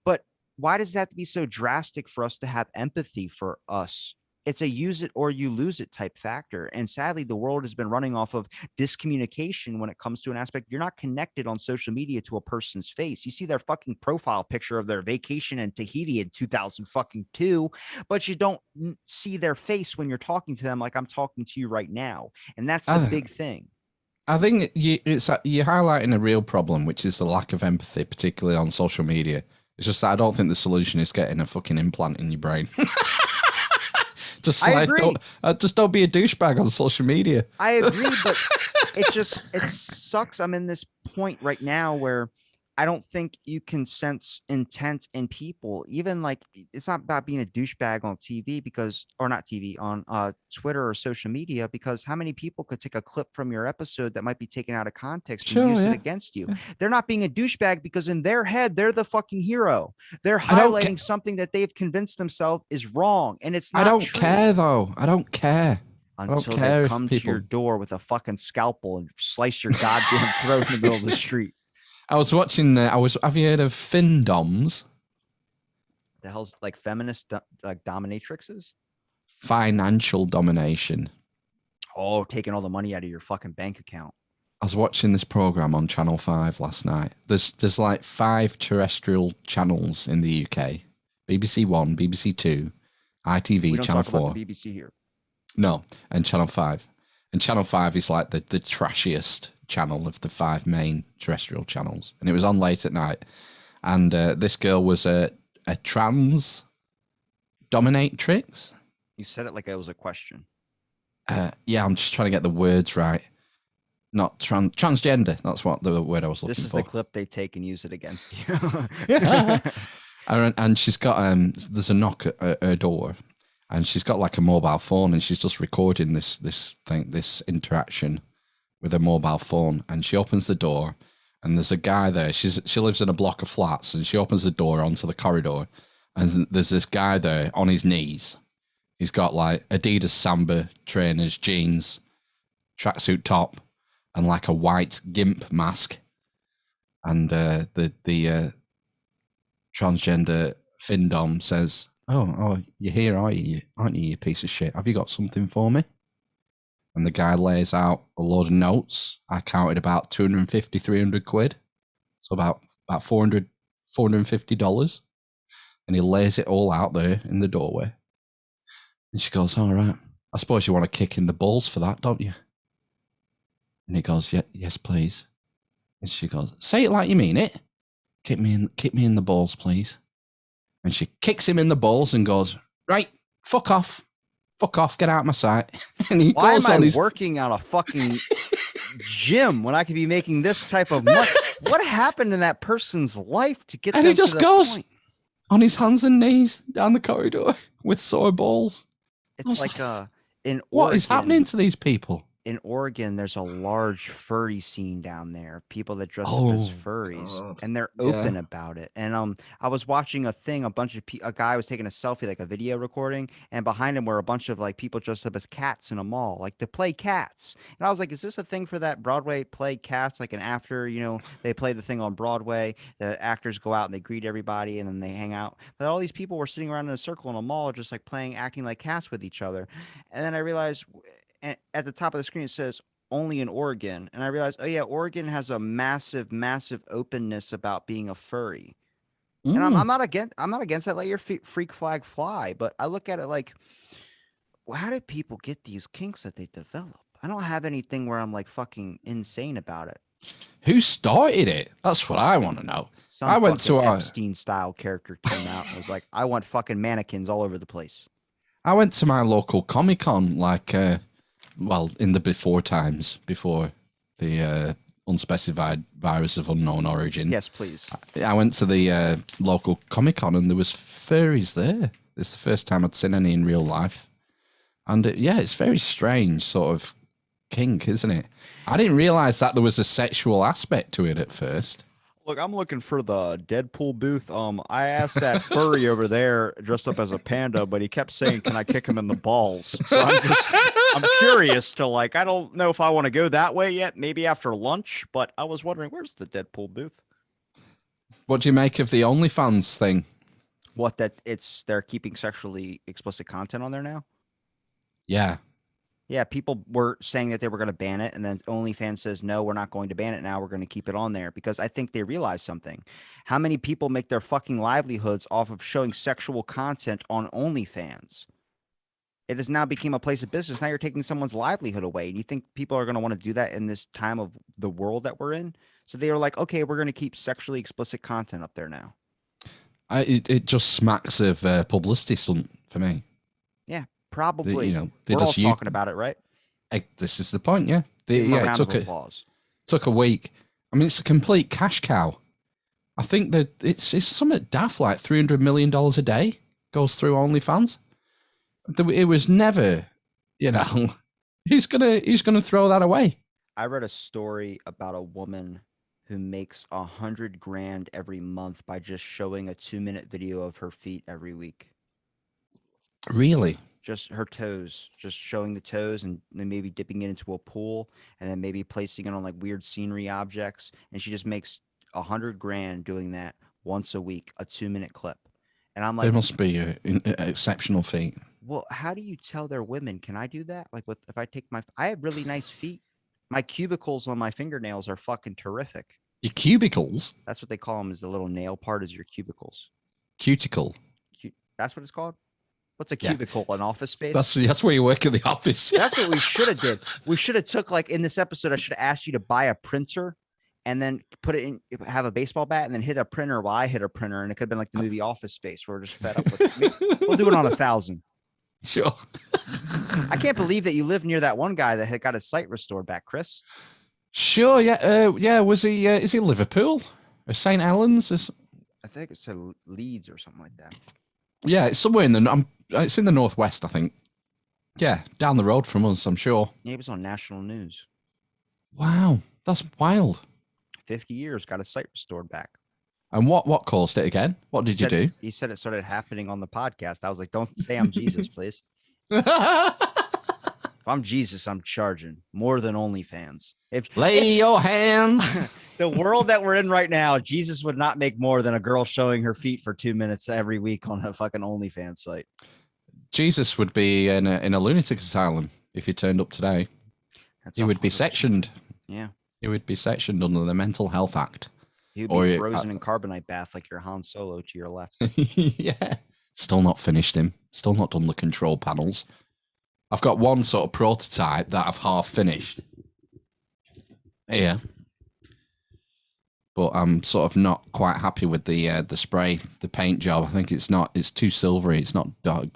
But why does that have to be so drastic for us to have empathy for us? It's a use it or you lose it type factor. And sadly, the world has been running off of discommunication when it comes to an aspect. You're not connected on social media to a person's face. You see their fucking profile picture of their vacation in Tahiti in 2002, but you don't see their face when you're talking to them like I'm talking to you right now. And that's the big thing. I think you're highlighting a real problem, which is the lack of empathy, particularly on social media. It's just that I don't think the solution is getting a fucking implant in your brain. Just like, don't be a douchebag on social media. I agree, but it sucks. I'm in this point right now where I don't think you can sense intent in people. Even like, it's not about being a douchebag on TV or not TV, on Twitter or social media, because how many people could take a clip from your episode that might be taken out of context and use it against you? Yeah. They're not being a douchebag because in their head, they're the fucking hero. They're highlighting something that they've convinced themselves is wrong. And it's not I don't true. care though. I don't care. Until they come to your door with a fucking scalpel and slice your goddamn throat in the middle of the street. I was watching. Have you heard of findoms? The hell's like feminist like dominatrixes? Financial domination. Oh, taking all the money out of your fucking bank account. I was watching this program on Channel 5 last night. There's like 5 terrestrial channels in the UK: BBC One, BBC Two, ITV, we don't Channel talk 4. About the BBC here. No, and Channel 5. And Channel 5 is like the trashiest channel of the 5 main terrestrial channels. And it was on late at night. And this girl was a trans dominatrix. You said it like it was a question. Yeah, I'm just trying to get the words right. Not transgender. That's what the word I was looking for. This is the clip they take and use it against you. And she's got, there's a knock at her door. And she's got like a mobile phone, and she's just recording this interaction with a mobile phone. And she opens the door, and there's a guy there. She lives in a block of flats, and she opens the door onto the corridor, and there's this guy there on his knees. He's got like Adidas Samba trainers, jeans, tracksuit top, and like a white gimp mask. And the transgender findom says, Oh, you're here, aren't you, you piece of shit? Have you got something for me? And the guy lays out a load of notes. I counted about 250, 300 quid. So about $450. And he lays it all out there in the doorway. And she goes, all right, I suppose you want to kick in the balls for that, don't you? And he goes, yeah, yes, please. And she goes, say it like you mean it. Kick me in the balls, please. And she kicks him in the balls and goes, right, fuck off, get out of my sight. And he Why goes am on I working on a fucking gym when I could be making this type of money? What happened in that person's life to get? And them he just to goes point? On his hands and knees down the corridor with sore balls. It's like in Oregon, what is happening to these people? In Oregon, there's a large furry scene down there. People that dress up as furries, and they're open about it. And I was watching a thing. A guy was taking a selfie, like a video recording, and behind him were a bunch of like people dressed up as cats in a mall, like to play cats. And I was like, is this a thing for that Broadway play cats? Like, and after they play the thing on Broadway, the actors go out and they greet everybody, and then they hang out. But all these people were sitting around in a circle in a mall, just like acting like cats with each other. And then I realized. And at the top of the screen, it says only in Oregon. And I realized, oh yeah, Oregon has a massive, massive openness about being a furry. And I'm not against that. Let your freak flag fly. But I look at it like, well, how did people get these kinks that they develop? I don't have anything where I'm like fucking insane about it. Who started it? That's what I want to know. I went to Epstein style character came out and was like, I want fucking mannequins all over the place. I went to my local Comic-Con like in the before the unspecified virus of unknown origin. Yes, please. I went to the local Comic-Con and there was furries there. It's the first time I'd seen any in real life. And yeah, it's very strange sort of kink, isn't it? I didn't realize that there was a sexual aspect to it at first. Look, I'm looking for the Deadpool booth. I asked that furry over there dressed up as a panda, but he kept saying, "Can I kick him in the balls?" So I'm curious to like, I don't know if I want to go that way yet. Maybe after lunch, but I was wondering, where's the Deadpool booth? What do you make of the OnlyFans thing? What that they're keeping sexually explicit content on there now? Yeah. Yeah, people were saying that they were going to ban it, and then OnlyFans says, no, we're not going to ban it now. We're going to keep it on there because I think they realize something. How many people make their fucking livelihoods off of showing sexual content on OnlyFans? It has now become a place of business. Now you're taking someone's livelihood away. And you think people are going to want to do that in this time of the world that we're in? So they were like, okay, we're going to keep sexually explicit content up there now. It just smacks of publicity stunt for me. Yeah, probably. They We're all just talking about it, right? This is the point, yeah. Give them a It round of applause. took a week. I mean, it's a complete cash cow. I think that it's something daft like $300 million a day goes through OnlyFans. It was never, he's gonna throw that away. I read a story about a woman who makes 100 grand every month by just showing a 2-minute video of her feet every week. Really? Just her toes, just showing the toes and then maybe dipping it into a pool and then maybe placing it on like weird scenery objects. And she just makes 100 grand doing that once a week, a 2-minute clip. And I'm like, there must be an exceptional feat. well, how do you tell they're women? Can I do that? Like, if I take I have really nice feet. My cubicles on my fingernails are fucking terrific. Your cubicles? That's what they call them. Is the little nail part is your cubicles. Cuticle. That's what it's called. What's a cubicle? An office space? That's where you work in the office. That's what we should have did. We should have took like in this episode. I should have asked you to buy a printer and then put it in, have a baseball bat, and then hit a printer while I hit a printer, and it could have been like the movie Office Space. Where we're just fed up with it. We'll do it on 1,000. Sure. I can't believe that you live near that one guy that had got his sight restored back, Chris. Sure, yeah. Yeah, was he, is he Liverpool? Or St. Helens? I think it's Leeds or something like that. Yeah, it's somewhere it's in the northwest, I think. Yeah, down the road from us, I'm sure. Yeah, he was on national news. Wow, that's wild. 50 years, got his sight restored back. And what caused it again? What did you do? He said it started happening on the podcast. I was like, don't say I'm Jesus, please. If I'm Jesus, I'm charging more than OnlyFans. Lay your hands. The world that we're in right now, Jesus would not make more than a girl showing her feet for 2 minutes every week on a fucking OnlyFans site. Jesus would be in a lunatic asylum if he turned up today. He would be sectioned. Yeah. He would be sectioned under the Mental Health Act. He would be frozen in carbonite bath like your Han Solo to your left. Yeah. Still not finished him. Still not done the control panels. I've got one sort of prototype that I've half finished. Here. But I'm sort of not quite happy with the spray, the paint job. I think it's too silvery. It's not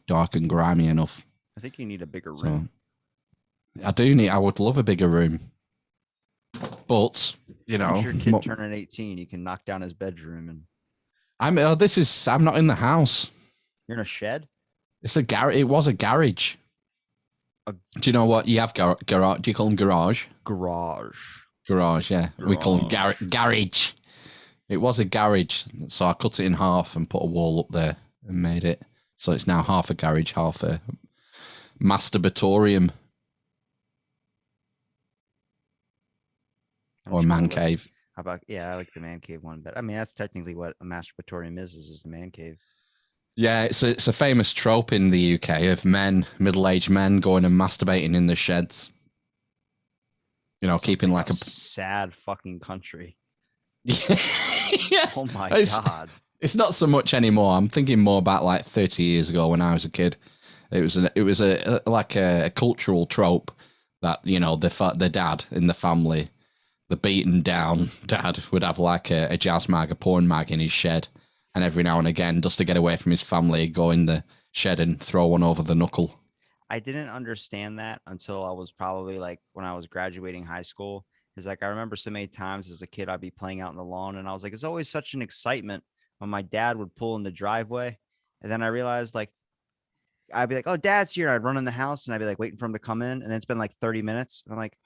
dark and grimy enough. I think you need a bigger room. I would love a bigger room. But, once your kid turning 18, you can knock down his bedroom and I'm not in the house. You're in a shed? It's a garage. It was a garage. Do you know what you have garage? Do you call them garage? Garage, yeah. Garage. We call them garage. It was a garage, so I cut it in half and put a wall up there and made it. So it's now half a garage, half a masturbatorium. Or a man cave. How about, I like the man cave one, but I mean, that's technically what a masturbatorium is the man cave. Yeah, it's a famous trope in the UK of middle-aged men going and masturbating in the sheds. Keeping like a sad fucking country. Yeah. Oh my God. It's not so much anymore. I'm thinking more about like 30 years ago when I was a kid. It was a cultural trope that, the dad in the family, the beaten down dad would have like a jazz mag, a porn mag in his shed. And every now and again, just to get away from his family, go in the shed and throw one over the knuckle. I didn't understand that until I was probably like when I was graduating high school. Is like I remember so many times as a kid I'd be playing out in the lawn, and I was like, it's always such an excitement when my dad would pull in the driveway, and then I realized like I'd be like, "Oh, Dad's here." I'd run in the house and I'd be like waiting for him to come in, and then it's been like 30 minutes. And I'm like,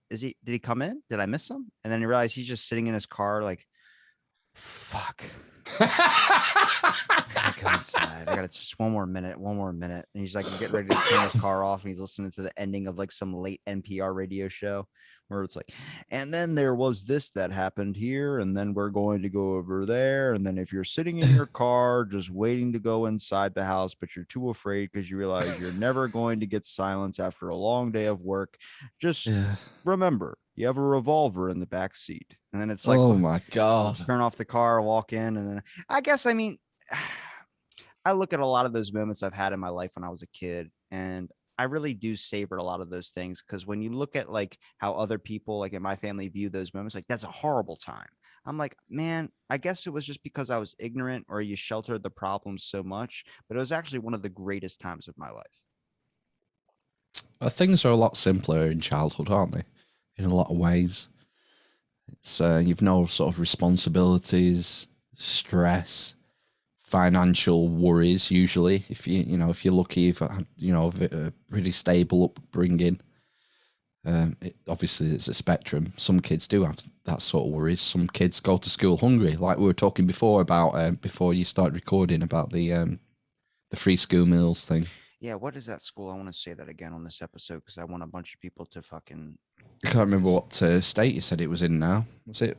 "Is he? Did he come in? Did I miss him?" And then you realize he's just sitting in his car, like, "Fuck." I gotta go inside. I gotta just one more minute, one more minute. And he's like getting ready to turn his car off, and he's listening to the ending of like some late NPR radio show where it's like, and then there was this that happened here, and then we're going to go over there. And then if you're sitting in your car just waiting to go inside the house, but you're too afraid because you realize you're never going to get silence after a long day of work, just Yeah. remember you have a revolver in the back seat. And then it's like, Oh my God. turn off the car, walk in, and then I guess I mean, I look at a lot of those moments I've had in my life when I was a kid, and I really do savor a lot of those things because when you look at like how other people like in my family view those moments, like that's a horrible time. I'm like, man, I guess it was just because I was ignorant or you sheltered the problems so much, but it was actually one of the greatest times of my life. Things are a lot simpler in childhood, aren't they? In a lot of ways. It's you've no sort of responsibilities, stress, financial worries. Usually, if if you're lucky, if a pretty stable upbringing. Obviously, it's a spectrum. Some kids do have that sort of worries. Some kids go to school hungry, like we were talking before about before you started recording about the free school meals thing. Yeah, what is that school? I want to say that again on this episode because I want a bunch of people to fucking. I can't remember what state you said it was in now. Was it?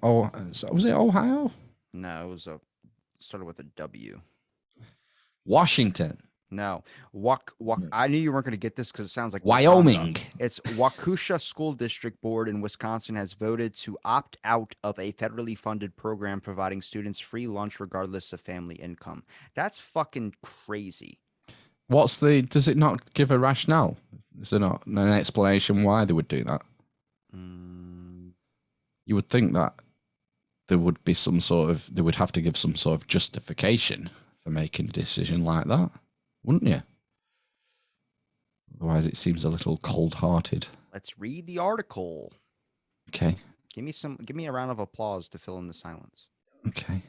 Oh, was it Ohio? No, it was started with a W. Washington. No, I knew you weren't going to get this because it sounds like Wyoming. It's Waukesha School District Board in Wisconsin has voted to opt out of a federally funded program providing students free lunch regardless of family income. That's fucking crazy. Does it not give a rationale? Is there not an explanation why they would do that? You would think that there would be they would have to give some sort of justification for making a decision like that, wouldn't you? Otherwise, it seems a little cold-hearted. Let's read the article. Okay. Give me a round of applause to fill in the silence. Okay.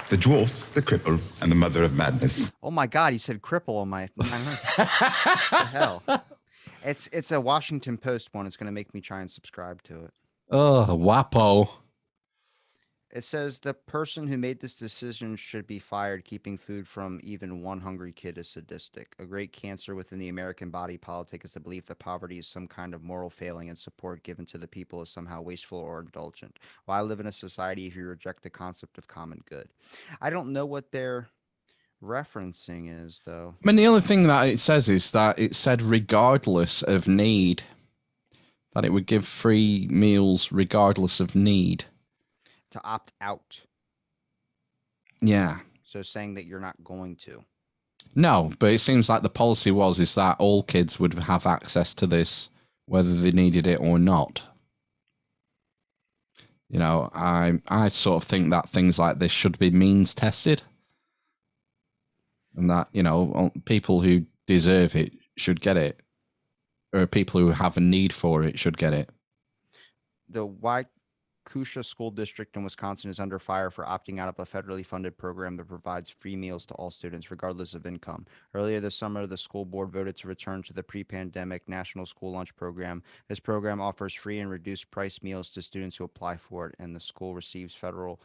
The dwarf, the cripple, and the mother of madness. Oh my God, he said cripple on my. What the hell? It's a Washington Post one. It's going to make me try and subscribe to it. Oh, WAPO. It says the person who made this decision should be fired. Keeping food from even one hungry kid is sadistic. A great cancer within the American body politic is the belief that poverty is some kind of moral failing and support given to the people is somehow wasteful or indulgent. Why live in a society if you reject the concept of common good? I don't know what they're referencing is, though. I mean, the only thing that it says is that it said regardless of need, that it would give free meals regardless of need. To opt out. Yeah. So saying that you're not going to. No, but it seems like the policy is that all kids would have access to this, whether they needed it or not. You know, I sort of think that things like this should be means tested. And that, people who deserve it should get it. Or people who have a need for it should get it. The Waukesha School District in Wisconsin is under fire for opting out of a federally funded program that provides free meals to all students, regardless of income. Earlier this summer, the school board voted to return to the pre-pandemic National School Lunch Program. This program offers free and reduced price meals to students who apply for it, and the school receives federal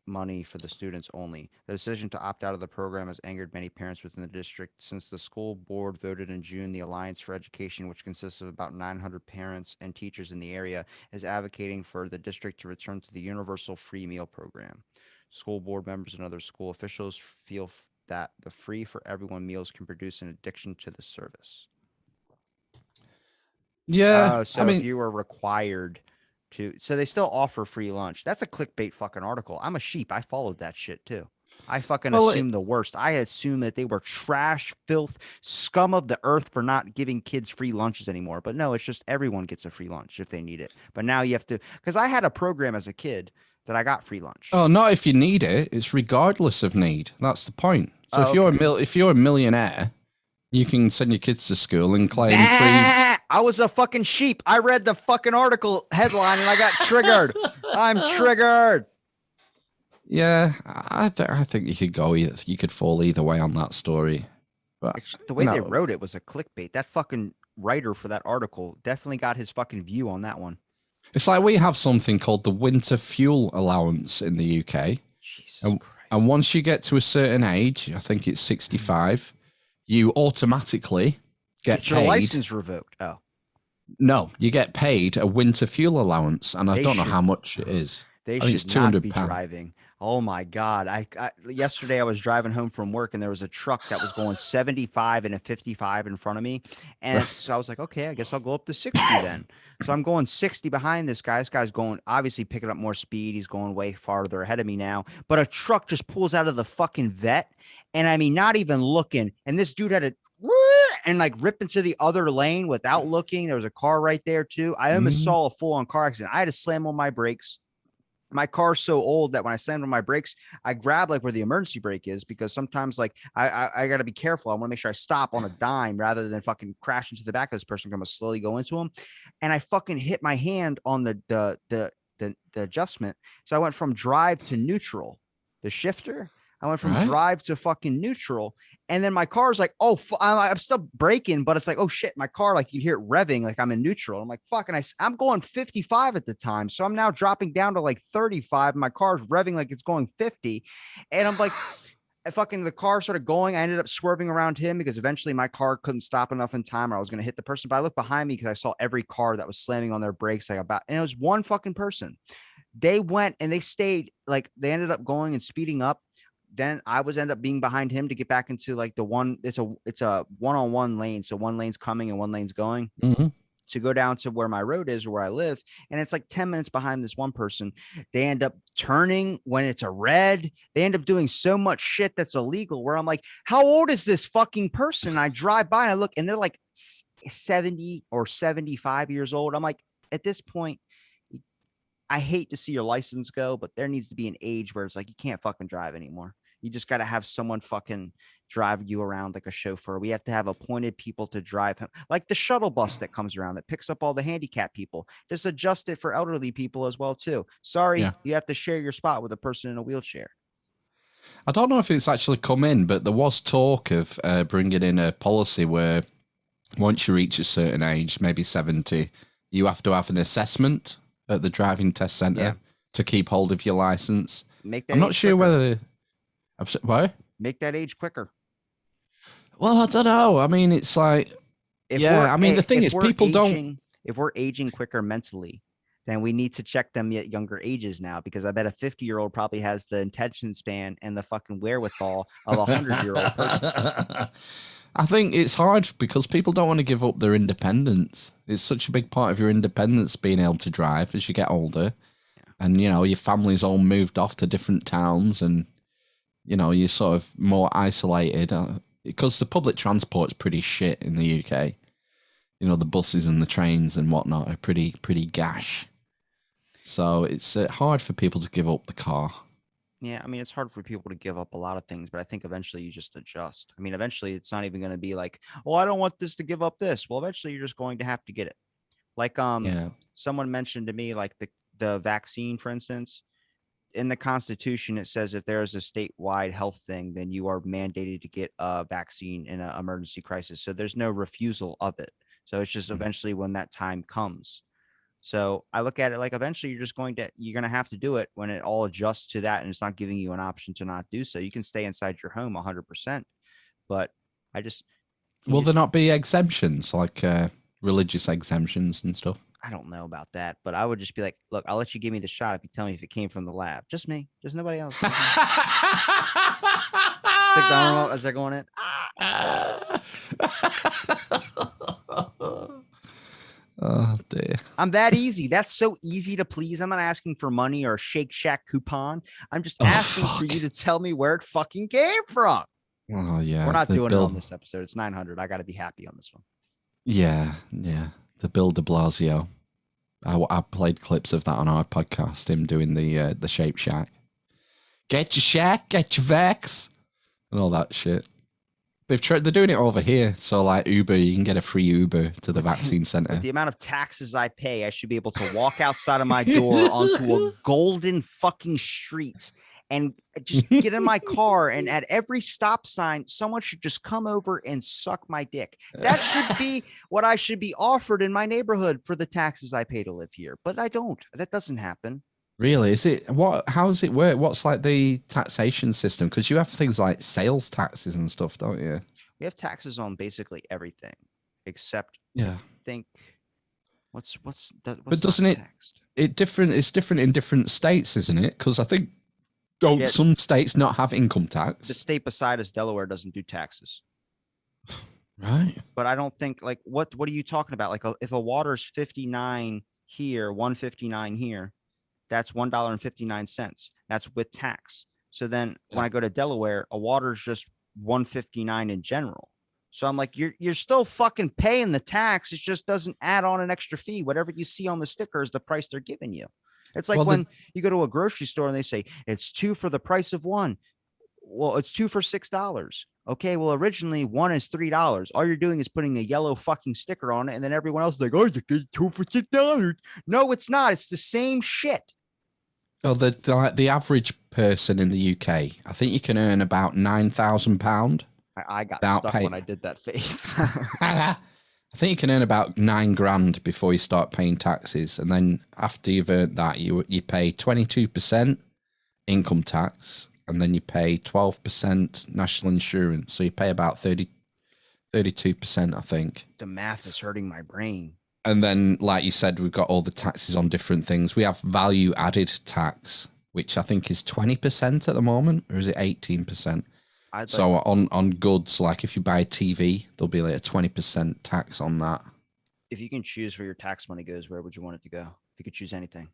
money for the students only. The decision to opt out of the program has angered many parents within the district. Since the school board voted in June, the Alliance for Education, which consists of about 900 parents and teachers in the area, is advocating for the district to return to the universal free meal program. School board members and other school officials feel that the free for everyone meals can produce an addiction to the service. Yeah. If you were required so they still offer free lunch. That's a clickbait fucking article. I'm a sheep. I followed that shit too. I fucking assumed the worst. I assumed that they were trash, filth, scum of the earth for not giving kids free lunches anymore. But no, it's just everyone gets a free lunch if they need it. But now you have to, because I had a program as a kid that I got free lunch. Oh, not if you need it. It's regardless of need. That's the point. So if you're a millionaire You can send your kids to school and claim free. I was a fucking sheep. I read the fucking article headline and I got triggered. I'm triggered. Yeah, I think you could go. You could fall either way on that story. But The way they wrote it was a clickbait. That fucking writer for that article definitely got his fucking view on that one. It's like we have something called the winter fuel allowance in the UK. Jesus and, Christ. and once you get to a certain age, I think it's 65, you automatically get your paid. license revoked. Oh. No, you get paid a winter fuel allowance, and I don't know how much it is. They I think it's should not be £200. driving. Oh my God. Yesterday I was driving home from work and there was a truck that was going 75 and a 55 in front of me. And so I was like, okay, I guess I'll go up to 60 then. So I'm going 60 behind this guy. This guy's going, obviously picking up more speed. He's going way farther ahead of me now. But a truck just pulls out of the fucking vet. And I mean, not even looking. And this dude had a and like rip into the other lane without looking. There was a car right there too. I almost saw a full-on car accident. I had to slam on my brakes. My car's so old that when I slammed on my brakes, I grab like where the emergency brake is, because sometimes like I got to be careful. I want to make sure I stop on a dime rather than fucking crash into the back of this person. I'm gonna slowly go into him, and I fucking hit my hand on the adjustment. So I went from drive to neutral, the shifter. I went from drive to fucking neutral. And then my car's like, oh, I'm still braking, but it's like, oh shit, my car, like you hear it revving, like I'm in neutral. I'm like, fuck. And I'm going 55 at the time. So I'm now dropping down to like 35. And my car's revving like it's going 50. And I'm like, the car started going. I ended up swerving around him because eventually my car couldn't stop enough in time, or I was going to hit the person. But I looked behind me because I saw every car that was slamming on their brakes. And it was one fucking person. They went and they stayed, like they ended up going and speeding up. Then I ended up being behind him to get back into like the one. It's a one-on-one lane. So one lane's coming and one lane's going to go down to where my road is or where I live. And it's like 10 minutes behind this one person. They end up turning when it's a red. They end up doing so much shit that's illegal where I'm like, how old is this fucking person? And I drive by and I look and they're like 70 or 75 years old. I'm like, at this point, I hate to see your license go, but there needs to be an age where it's like, you can't fucking drive anymore. You just got to have someone fucking drive you around like a chauffeur. We have to have appointed people to drive him, like the shuttle bus that comes around that picks up all the handicapped people. Just adjust it for elderly people as well too. Sorry, you have to share your spot with a person in a wheelchair. I don't know if it's actually come in, but there was talk of bringing in a policy where once you reach a certain age, maybe 70, you have to have an assessment at the driving test center to keep hold of your license. I'm not sure whether. What? Make that age quicker. Well, I don't know. I mean, it's like, the thing is, people don't. If we're aging quicker mentally, then we need to check them at younger ages now, because I bet a 50-year-old probably has the attention span and the fucking wherewithal of a 100-year-old person. I think it's hard because people don't want to give up their independence. It's such a big part of your independence, being able to drive as you get older. Yeah. And, your family's all moved off to different towns and, you're sort of more isolated because the public transport's pretty shit in the UK. The buses and the trains and whatnot are pretty gash. So it's hard for people to give up the car. Yeah, I mean, it's hard for people to give up a lot of things, but I think eventually you just adjust. I mean, eventually it's not even going to be like, oh, I don't want this to give up this. Well, eventually you're just going to have to get it. Like someone mentioned to me, like the vaccine, for instance, in the Constitution, it says if there is a statewide health thing, then you are mandated to get a vaccine in an emergency crisis. So there's no refusal of it. So it's just eventually when that time comes. So I look at it like eventually you're going to have to do it when it all adjusts to that. And it's not giving you an option to not do so. You can stay inside your home 100%, but will there not be exemptions, like religious exemptions and stuff? I don't know about that, but I would just be like, look, I'll let you give me the shot if you tell me if it came from the lab. Just me, just nobody else. Stick the arm out as they're going in. Oh dear. I'm that easy. That's so easy to please. I'm not asking for money or a Shake Shack coupon. I'm just asking for you to tell me where it fucking came from. Oh yeah. We're not doing it on this episode. It's 900. I got to be happy on this one. Yeah. The Bill de Blasio. I played clips of that on our podcast, him doing the Shake Shack. Get your shack, get your vax, and all that shit. They're doing it over here. So like Uber, you can get a free Uber to the vaccine With center. the amount of taxes I pay, I should be able to walk outside of my door onto a golden fucking street and just get in my car. And at every stop sign, someone should just come over and suck my dick. That should be what I should be offered in my neighborhood for the taxes I pay to live here. But I don't. That doesn't happen. Really? Is it what? How does it work? What's like the taxation system? Because you have things like sales taxes and stuff, don't you? We have taxes on basically everything except Yeah. I think what's But doesn't it? taxed? It's different in different states, isn't it? Because I think don't Yeah. some states not have income tax? The state beside us, Delaware, doesn't do taxes. Right. But I don't think like what are you talking about? Like if a water's 59 here, 159 here, that's $1.59. That's with tax. So then when I go to Delaware, a water's just 159 in general. So I'm like, you're still fucking paying the tax. It just doesn't add on an extra fee. Whatever you see on the sticker is the price they're giving you. It's like when you go to a grocery store and they say it's 2 for the price of 1. Well, it's 2 for $6. Okay, well, originally 1 is $3. All you're doing is putting a yellow fucking sticker on it, and then everyone else is like, oh, it's 2 for $6. No, it's not. It's the same shit. So the average person in the UK, I think you can earn about £9,000. I got stuck when I did that face. I think you can earn about £9,000 before you start paying taxes, and then after you've earned that, you pay 22% income tax, and then you pay 12% national insurance. So you pay about 32%, I think. The math is hurting my brain. And then, like you said, we've got all the taxes on different things. We have value added tax, which I think is 20% at the moment, or is it 18%? So on goods, like if you buy a TV, there'll be like a 20% tax on that. If you can choose where your tax money goes, where would you want it to go? If you could choose anything.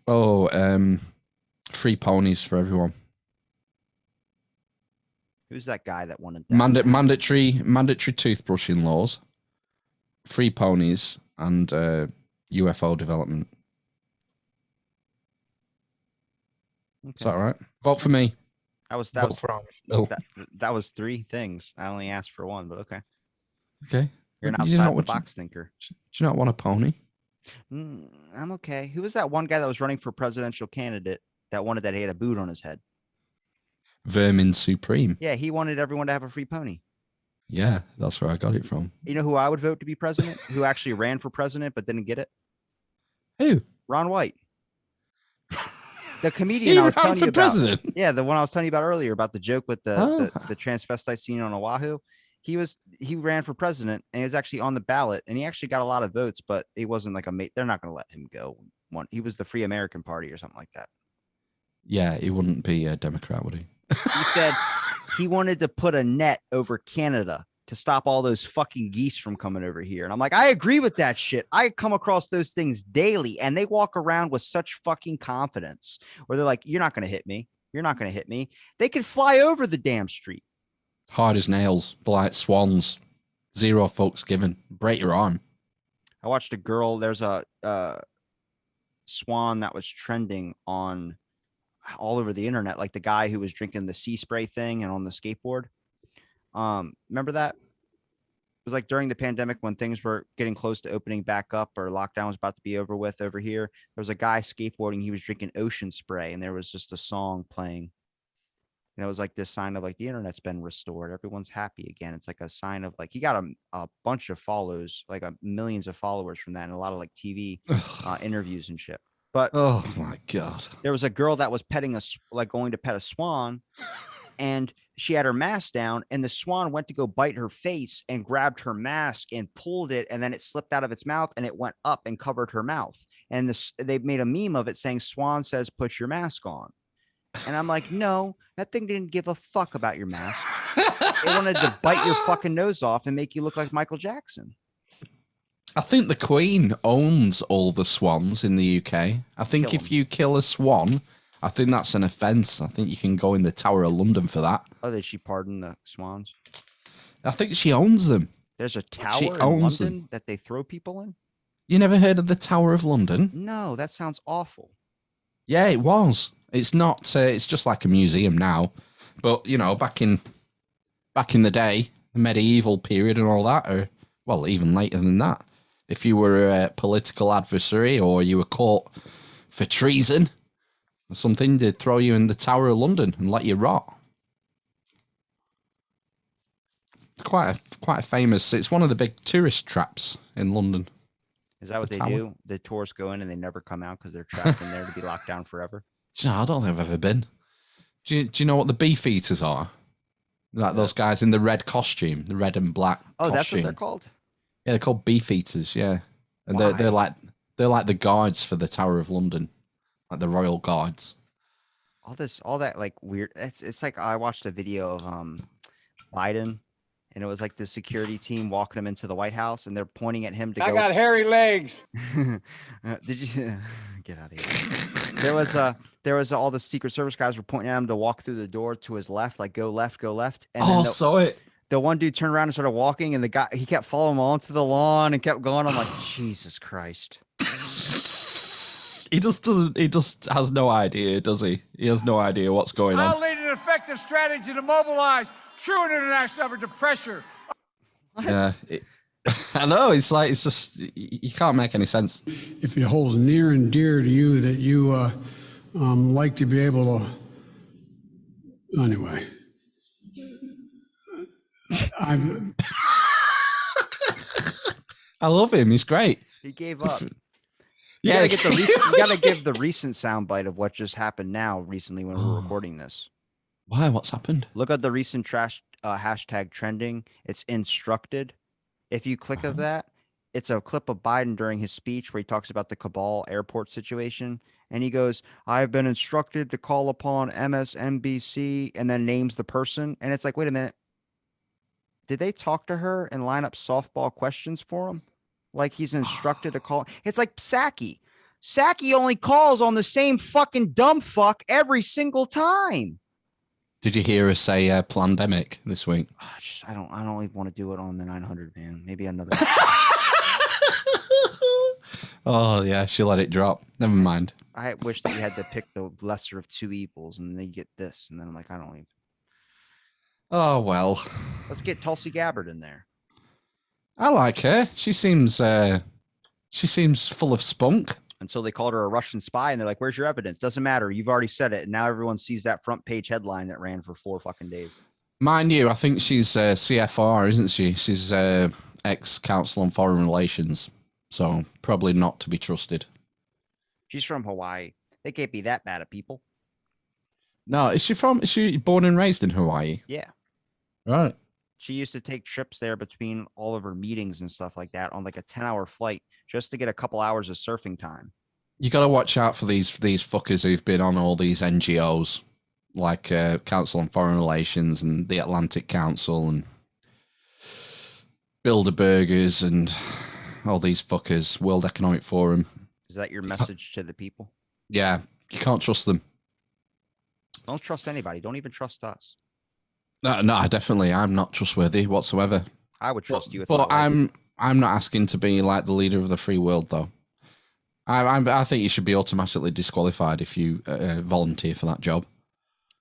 Oh, free ponies for everyone. Who's that guy that wanted that? Mandatory toothbrushing laws, free ponies, and UFO development. Okay. Is that right? Vote for me. That was 3 things. I only asked for 1, but okay. Okay. You're an outside the box thinker. Do you not want a pony? I'm okay. Who was that one guy that was running for presidential candidate that wanted that he had a boot on his head? Vermin Supreme. Yeah, he wanted everyone to have a free pony. Yeah, that's where I got it from. You know who I would vote to be president? Who actually ran for president but didn't get it? Who? Ron White. The comedian I was telling you about. President? Yeah, the one I was telling you about earlier about the joke with the transvestite scene on Oahu. He ran for president and he was actually on the ballot and he actually got a lot of votes, but he wasn't like they're not going to let him go. He was the Free American Party or something like that. Yeah, he wouldn't be a Democrat, would he? He said he wanted to put a net over Canada to stop all those fucking geese from coming over here. And I'm like, I agree with that shit. I come across those things daily and they walk around with such fucking confidence where they're like, you're not going to hit me. You're not going to hit me. They could fly over the damn street. Hard as nails, blight swans, 0 fucks given. Break your arm. I watched a girl. There's a swan that was trending on all over the internet, like the guy who was drinking the sea spray thing and on the skateboard. Remember that? It was like during the pandemic when things were getting close to opening back up or lockdown was about to be over with over here. There was a guy skateboarding. He was drinking ocean spray and there was just a song playing. And it was like this sign of like the internet's been restored. Everyone's happy again. It's like a sign of like he got a bunch of follows, like millions of followers from that and a lot of like TV interviews and shit. But oh my God, there was a girl that was going to pet a swan and she had her mask down and the swan went to go bite her face and grabbed her mask and pulled it. And then it slipped out of its mouth and it went up and covered her mouth. And they made a meme of it saying, "Swan says, put your mask on." And I'm like, no, that thing didn't give a fuck about your mask. It wanted to bite your fucking nose off and make you look like Michael Jackson. I think the Queen owns all the swans in the UK. I think if you kill a swan, I think that's an offence. I think you can go in the Tower of London for that. Oh, did she pardon the swans? I think she owns them. There's a tower in London that they throw people in? You never heard of the Tower of London? No, that sounds awful. Yeah, it was. It's not. It's just like a museum now. But, you know, back in back in the day, the medieval period and all that, or, well, even later than that. If you were a political adversary or you were caught for treason or something, they'd throw you in the Tower of London and let you rot. Quite a famous. It's one of the big tourist traps in London. Is that what The they tower. do? The tourists go in and they never come out because they're trapped in there to be locked down forever. No, I don't think I've ever been. Do you know what the beef eaters are? Like those guys in the red costume, the red and black Oh, costume. that's what they're called? Yeah, they're called beef eaters. Yeah, and Why? they're like the guards for the Tower of London, like the royal guards. All that like weird. It's like I watched a video of Biden, and it was like the security team walking him into the White House, and they're pointing at him to I go. got hairy legs. Did you get out of here? There was all the Secret Service guys were pointing at him to walk through the door to his left, like go left, go left. And then Saw it. the one dude turned around and started walking, and the guy he kept following him onto the lawn and kept going. I'm like, Jesus Christ. He just doesn't. He just has no idea, does he? He has no idea what's going I'll on. lead an effective strategy to mobilize true international effort to pressure. Yeah, I know. It's like it's just you can't make any sense. If it holds near and dear to you that you like to be able to, anyway. I'm I love him. He's great. He gave up. Yeah, You gotta give the recent soundbite of what just happened now recently when we're recording this. Why? What's happened? Look at the recent trash hashtag trending. It's instructed. If you click of that, it's a clip of Biden during his speech where he talks about the Kabul airport situation. And he goes, I've been instructed to call upon MSNBC, and then names the person. And it's like, wait a minute. Did they talk to her and line up softball questions for him? Like he's instructed to call. It's like Psaki. Psaki only calls on the same fucking dumb fuck every single time. Did you hear us say pandemic this week? I don't even want to do it on the 900, man. Maybe another. Oh yeah, she let it drop. Never mind. I wish that you had to pick the lesser of two evils, and then you get this, and then I'm like, I don't even. Oh well. Let's get Tulsi Gabbard in there. I like her. She seems full of spunk. Until they called her a Russian spy, and they're like, "Where's your evidence?" Doesn't matter. You've already said it, and now everyone sees that front page headline that ran for 4 fucking days. Mind you, I think she's CFR, isn't she? She's ex-Council on Foreign Relations, so probably not to be trusted. She's from Hawaii. They can't be that bad at people. No, is she born and raised in Hawaii? Yeah. Right. She used to take trips there between all of her meetings and stuff like that on like a 10-hour flight just to get a couple hours of surfing time. You got to watch out for these fuckers who've been on all these NGOs, like Council on Foreign Relations and the Atlantic Council and Bilderbergers and all these fuckers, World Economic Forum. Is that your message to the people? Yeah, you can't trust them. Don't trust anybody. Don't even trust us. No, I'm not trustworthy whatsoever. I would trust you. But I'm not asking to be like the leader of the free world, though. I think you should be automatically disqualified if you volunteer for that job.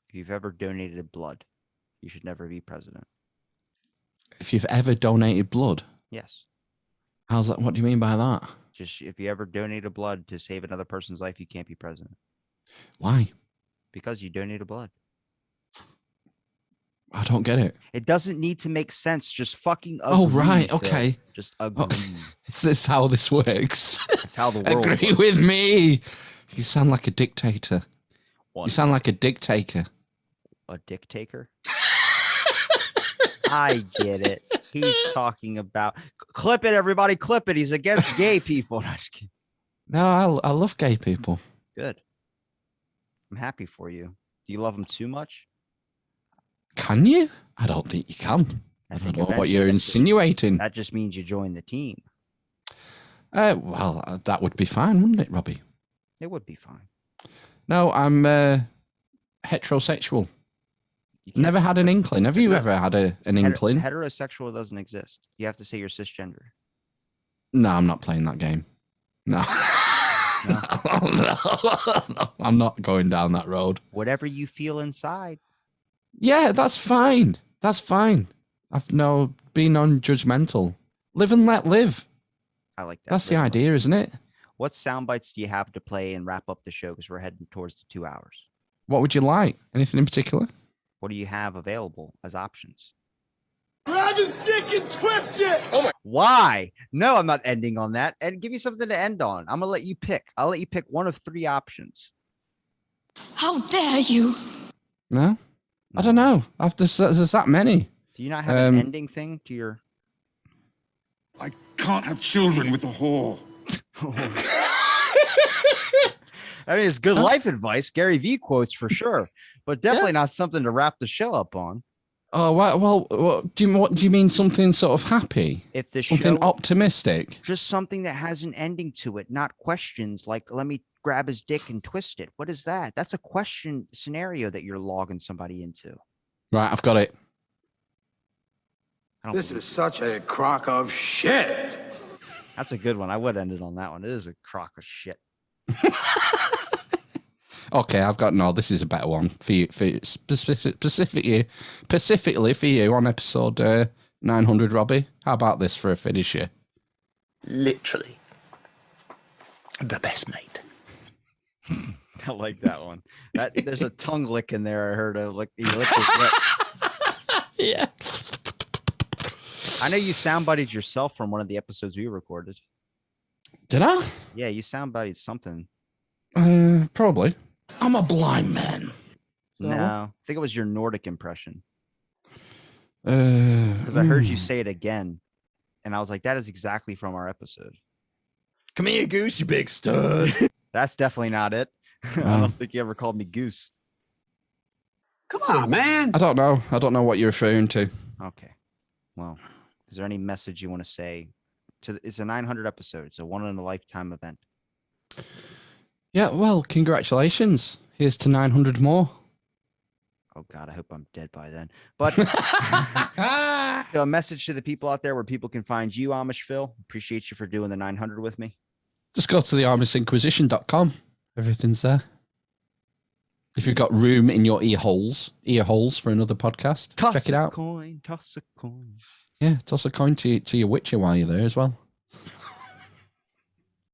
If you've ever donated blood, you should never be president. If you've ever donated blood? Yes. How's that? What do you mean by that? Just if you ever donated blood to save another person's life, you can't be president. Why? Because you donated blood. I don't get it. It doesn't need to make sense. Just fucking agree. Oh, right. Phil. Okay. Just agree. Is this how this works? That's how the world Agree works. with me. You sound like a dictator. One. You sound like a dictator. A dictator? I get it. He's talking about clip it, everybody. Clip it. He's against gay people. No, just kidding. No, I love gay people. Good. I'm happy for you. Do you love them too much? Can you? I don't think you can. I don't know what you're insinuating. That just means you join the team. Well, that would be fine, wouldn't it, Robbie? It would be fine. No, I'm heterosexual. You can't Never say had an that's- inkling. Have you ever had an inkling? Heterosexual doesn't exist. You have to say you're cisgender. No, I'm not playing that game. No. No? No, I'm not going down that road. Whatever you feel inside. Yeah, that's fine. That's fine. I've no been non-judgmental. Live and let live. I like that. That's the very much. idea, isn't it? What sound bites do you have to play and wrap up the show? Because we're heading towards the 2 hours. What would you like? Anything in particular? What do you have available as options? Grab his dick and twist it! Oh my. Why? No, I'm not ending on that. And give me something to end on. I'm gonna let you pick. I'll let you pick one of 3 options. How dare you? No? I don't know. There's that many. Do you not have an ending thing to your... I can't have children with a whore. I mean, it's good life advice. Gary V quotes for sure, but definitely not something to wrap the show up on. Oh, well, what do you mean something sort of happy? If the something show, optimistic? just something that has an ending to it, not questions like, let me grab his dick and twist it. What is that? That's a question scenario that you're logging somebody into. Right, I've got it. This is such a crock of shit. That's a good one. I would end it on that one. It is a crock of shit. Okay, I've got no. This is a better one for you, specifically for you on episode 900, Robbie. How about this for a finisher? Literally, the best mate. I like that one. There's a tongue lick in there. I heard of like he licked his lip. Yeah. I know you soundbodied yourself from one of the episodes we recorded. Did I? Yeah, you soundbodied something. Probably. I'm a blind man. No, I think it was your Nordic impression. Because I heard you say it again, and I was like, that is exactly from our episode. Come here, Goose, you big stud. That's definitely not it. I don't think you ever called me Goose. Come on, man. I don't know. I don't know what you're referring to. Okay. Well, is there any message you want to say? It's a 900 episode. It's a one-in-a-lifetime event. Yeah, well, congratulations. Here's to 900 more. Oh, God, I hope I'm dead by then. But so a message to the people out there where people can find you, Amish Phil. Appreciate you for doing the 900 with me. Just go to the AmishInquisition.com. Everything's there. If you've got room in your ear holes for another podcast, check it out. Toss a coin. Yeah, toss a coin to your Witcher while you're there as well.